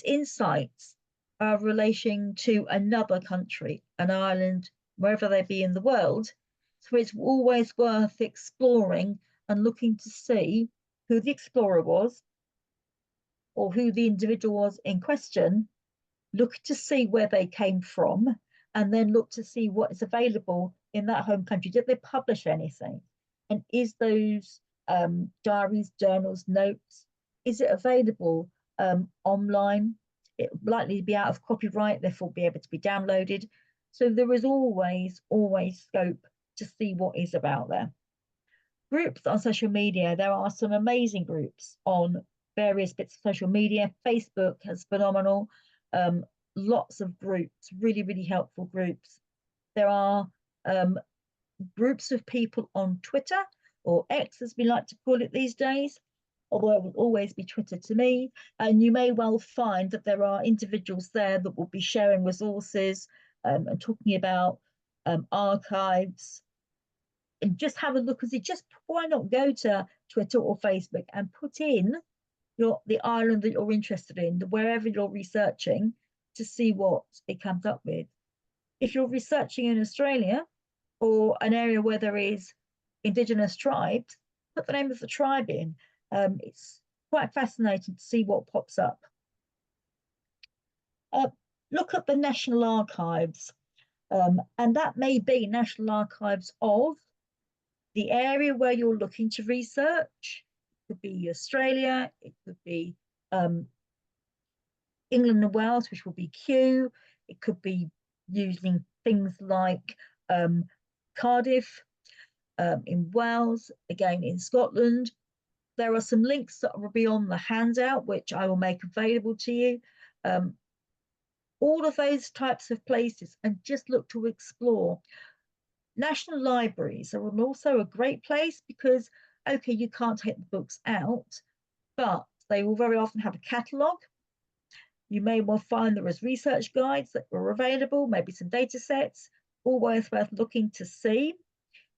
insights are relating to another country, an island, wherever they be in the world. So it's always worth exploring and looking to see who the explorer was or who the individual was in question, look to see where they came from, and then look to see what is available in that home country. Did they publish anything? And is those diaries, journals, notes? Is it available online? It will likely be out of copyright, therefore be able to be downloaded. So there is always scope to see what is about there. Groups on social media, there are some amazing groups on various bits of social media. Facebook has phenomenal, lots of groups, really helpful groups. There are groups of people on Twitter, or X as we like to call it these days, although it will always be Twitter to me. And you may well find that there are individuals there that will be sharing resources and talking about archives. And just have a look, why not go to Twitter or Facebook and put in the island that you're interested in, wherever you're researching, to see what it comes up with. If you're researching in Australia or an area where there is indigenous tribes, put the name of the tribe in. It's quite fascinating to see what pops up. Look at the National Archives, and that may be National Archives of the area where you're looking to research. It could be Australia, it could be England and Wales, which will be Kew. It could be using things like Cardiff in Wales, again in Scotland. There are some links that will be on the handout, which I will make available to you. All of those types of places, and just look to explore. National libraries are also a great place because, okay, you can't take the books out, but they will very often have a catalogue. You may well find there is research guides that are available, maybe some data sets, always worth looking to see,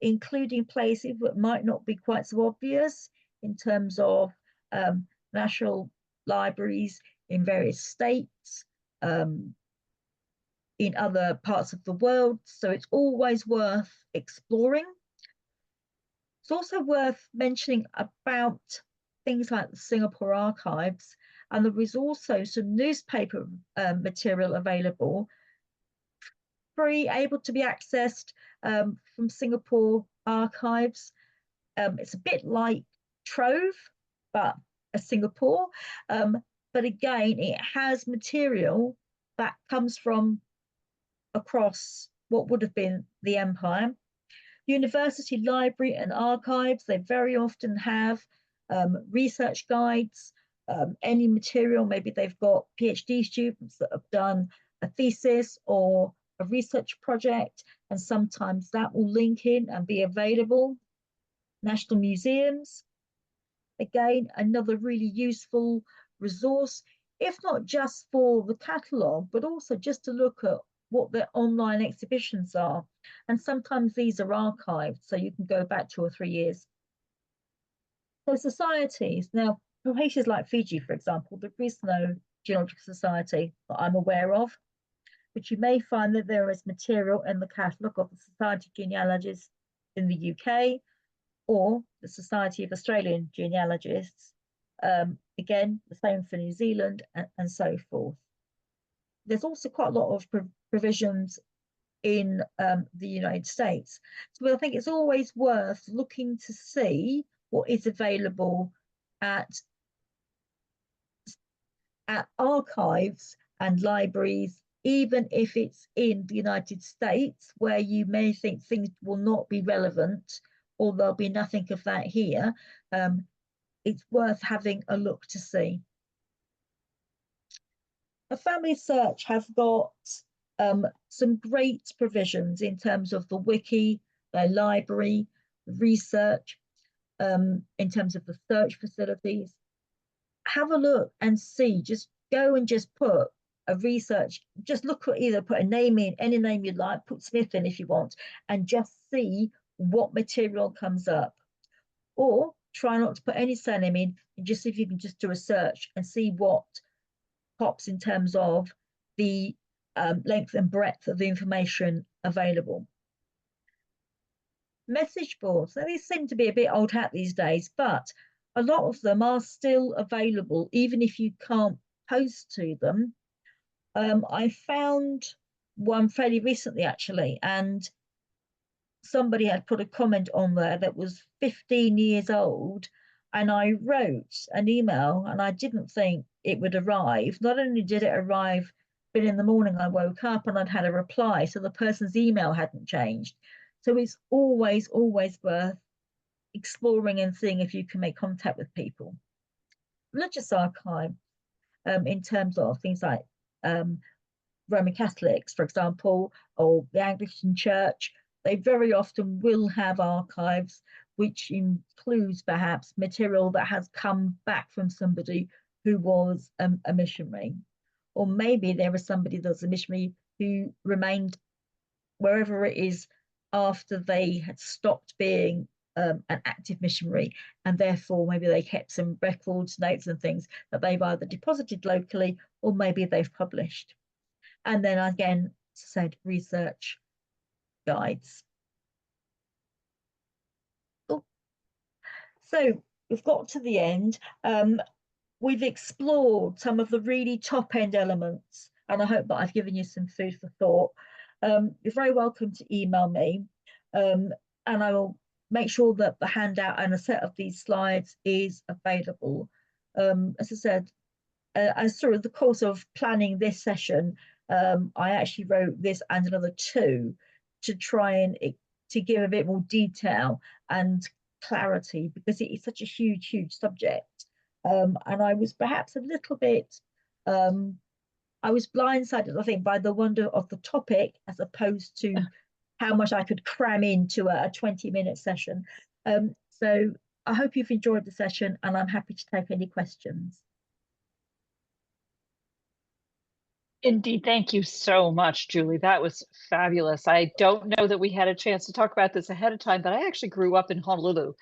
including places that might not be quite so obvious in terms of national libraries in various states, in other parts of the world. So it's always worth exploring. It's also worth mentioning about things like the Singapore archives, and there is also some newspaper material available, free, able to be accessed from Singapore archives. It's a bit like Trove, but a Singapore. But again, it has material that comes from across what would have been the empire. University library and archives, they very often have research guides, any material. Maybe they've got PhD students that have done a thesis or a research project, and sometimes that will link in and be available. National museums, again, another really useful resource, if not just for the catalogue, but also just to look at what their online exhibitions are. And sometimes these are archived, so you can go back 2 or 3 years. So societies, now for places like Fiji, for example, there is no genealogical society that I'm aware of, but you may find that there is material in the catalogue of the Society of Genealogists in the UK or the Society of Australian Genealogists. Again, the same for New Zealand and so forth. There's also quite a lot of provisions in the United States. So I think it's always worth looking to see what is available at archives and libraries, even if it's in the United States, where you may think things will not be relevant or there'll be nothing of that here. It's worth having a look to see. A Family Search have got some great provisions in terms of the wiki, their library, research, in terms of the search facilities. Have a look and see, just go and just put a research, just look at either put a name in, any name you like, put Smith in if you want, and just see what material comes up. Or try not to put any surname in and just see if you can just do a search and see what pops in terms of the length and breadth of the information available. Message boards, now these seem to be a bit old hat these days, but a lot of them are still available, even if you can't post to them. I found one fairly recently, actually, and somebody had put a comment on there that was 15 years old, and I wrote an email and I didn't think it would arrive. Not only did it arrive, but in the morning I woke up and I'd had a reply, so the person's email hadn't changed. So it's always worth exploring and seeing if you can make contact with people. Religious archive, in terms of things like Roman Catholics, for example, or the Anglican Church, they very often will have archives which includes perhaps material that has come back from somebody who was a missionary. Or maybe there was somebody that's a missionary who remained wherever it is after they had stopped being an active missionary, and therefore maybe they kept some records, notes and things that they've either deposited locally or maybe they've published. And then again, as I said, research guides. Oh. So we've got to the end. We've explored some of the really top end elements, and I hope that I've given you some food for thought. You're very welcome to email me, and I will make sure that the handout and a set of these slides is available. As I said, as through the course of planning this session, I actually wrote this and another two to try and to give a bit more detail and clarity, because it is such a huge subject. And I was perhaps a little bit, I was blindsided, I think, by the wonder of the topic as opposed to how much I could cram into a 20-minute session. So I hope you've enjoyed the session, and I'm happy to take any questions. Indeed. Thank you so much, Julie. That was fabulous. I don't know that we had a chance to talk about this ahead of time, but I actually grew up in Honolulu.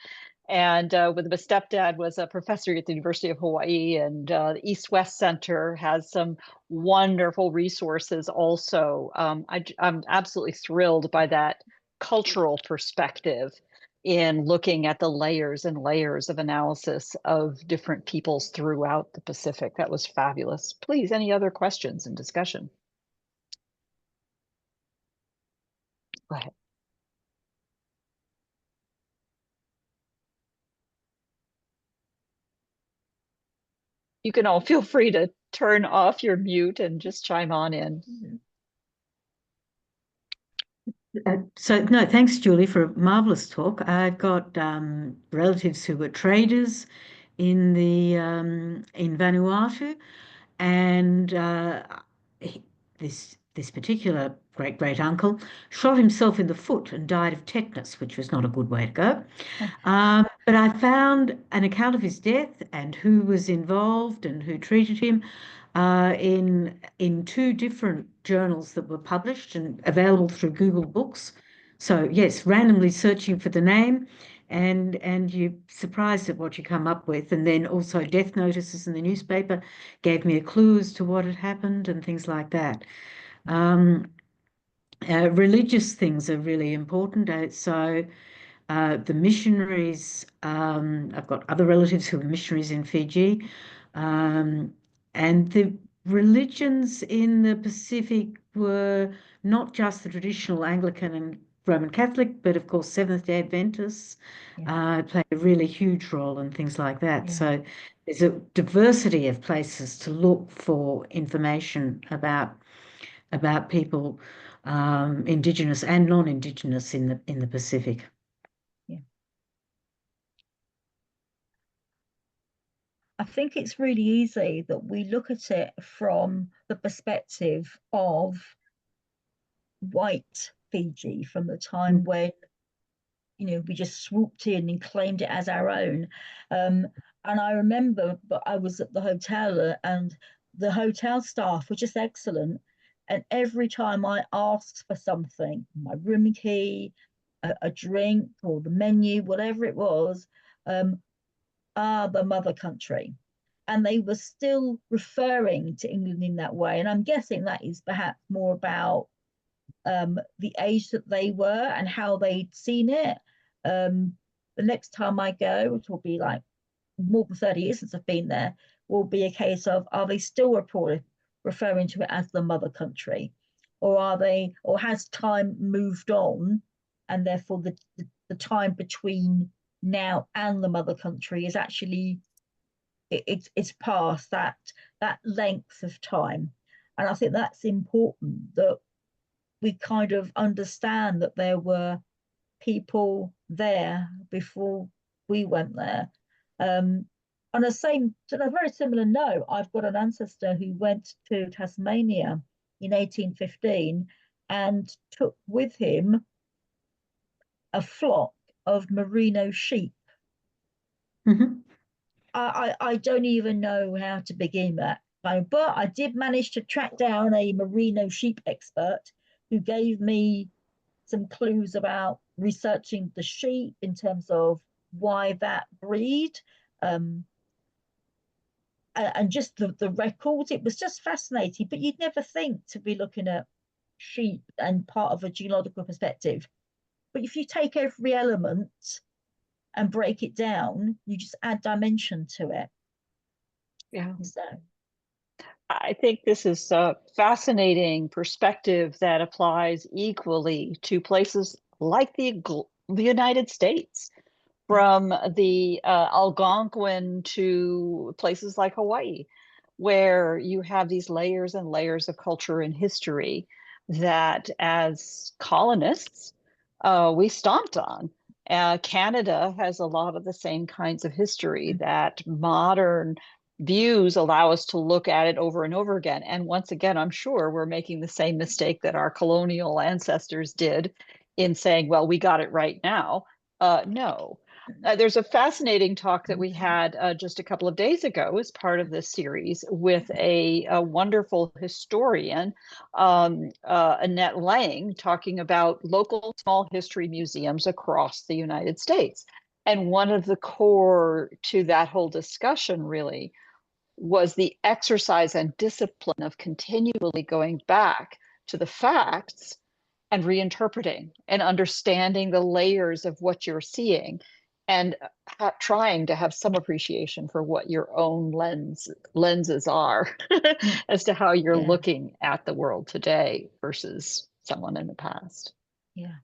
And with my stepdad was a professor at the University of Hawaii, and the East-West Center has some wonderful resources also. I'm absolutely thrilled by that cultural perspective in looking at the layers and layers of analysis of different peoples throughout the Pacific. That was fabulous. Please, any other questions and discussion? Go ahead. You can all feel free to turn off your mute and just chime on in. So no, thanks, Julie, for a marvelous talk. I've got relatives who were traders in the in Vanuatu, and this particular great uncle shot himself in the foot and died of tetanus, which was not a good way to go. But I found an account of his death and who was involved and who treated him in two different journals that were published and available through Google Books. So yes, randomly searching for the name, and you're surprised at what you come up with. And then also death notices in the newspaper gave me a clue as to what had happened and things like that. Religious things are really important. So the missionaries, I've got other relatives who are missionaries in Fiji, and the religions in the Pacific were not just the traditional Anglican and Roman Catholic, but of course Seventh-day Adventists play a really huge role and things like that. Yeah. So there's a diversity of places to look for information about people, Indigenous and non-Indigenous in the Pacific. I think it's really easy that we look at it from the perspective of white Fiji, from the time when, you know, we just swooped in and claimed it as our own. And I remember that I was at the hotel, and the hotel staff were just excellent. And every time I asked for something, my room key, a drink, or the menu, whatever it was, the mother country. And they were still referring to England in that way. And I'm guessing that is perhaps more about the age that they were and how they'd seen it. The next time I go, which will be like more than 30 years since I've been there, will be a case of, are they still referring to it as the mother country? Or has time moved on and therefore the time between now and the mother country is actually it's past that length of time. And I think that's important, that we kind of understand that there were people there before we went there. On a very similar note, I've got an ancestor who went to Tasmania in 1815 and took with him a flock of merino sheep. Mhm. I don't even know how to begin that, but I did manage to track down a merino sheep expert who gave me some clues about researching the sheep in terms of why that breed, and just the records. It was just fascinating, but you'd never think to be looking at sheep and part of a genealogical perspective. But if you take every element and break it down, you just add dimension to it. Yeah. So I think this is a fascinating perspective that applies equally to places like the United States, from the Algonquin to places like Hawaii, where you have these layers and layers of culture and history that as colonists, we stomped on. Canada has a lot of the same kinds of history that modern views allow us to look at it over and over again. And once again, I'm sure we're making the same mistake that our colonial ancestors did in saying, well, we got it right now. No. There's a fascinating talk that we had just a couple of days ago as part of this series with a wonderful historian, Annette Lang, talking about local small history museums across the United States. And one of the core to that whole discussion really was the exercise and discipline of continually going back to the facts and reinterpreting and understanding the layers of what you're seeing, and trying to have some appreciation for what your own lenses are as to how you're looking at the world today versus someone in the past. Yeah.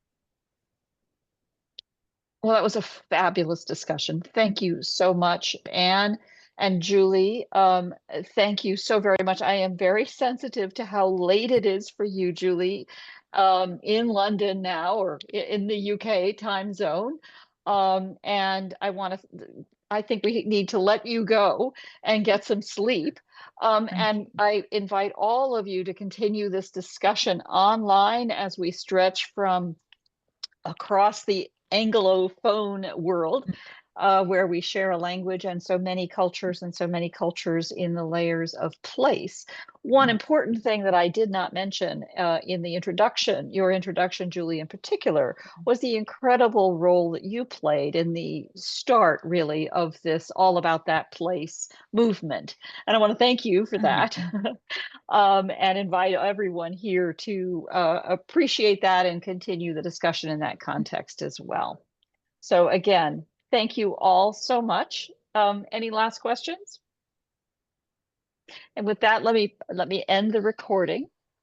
Well, that was a fabulous discussion. Thank you so much, Anne and Julie. Thank you so very much. I am very sensitive to how late it is for you, Julie, in London now, or in the UK time zone. And I think we need to let you go and get some sleep. And I invite all of you to continue this discussion online as we stretch from across the Anglophone world, where we share a language and so many cultures in the layers of place. One important thing that I did not mention in the introduction, your introduction, Julie, in particular, was the incredible role that you played in the start, really, of this All About That Place movement. And I want to thank you for that. And invite everyone here to appreciate that and continue the discussion in that context as well. So again, thank you all so much. Any last questions? And with that, let me end the recording.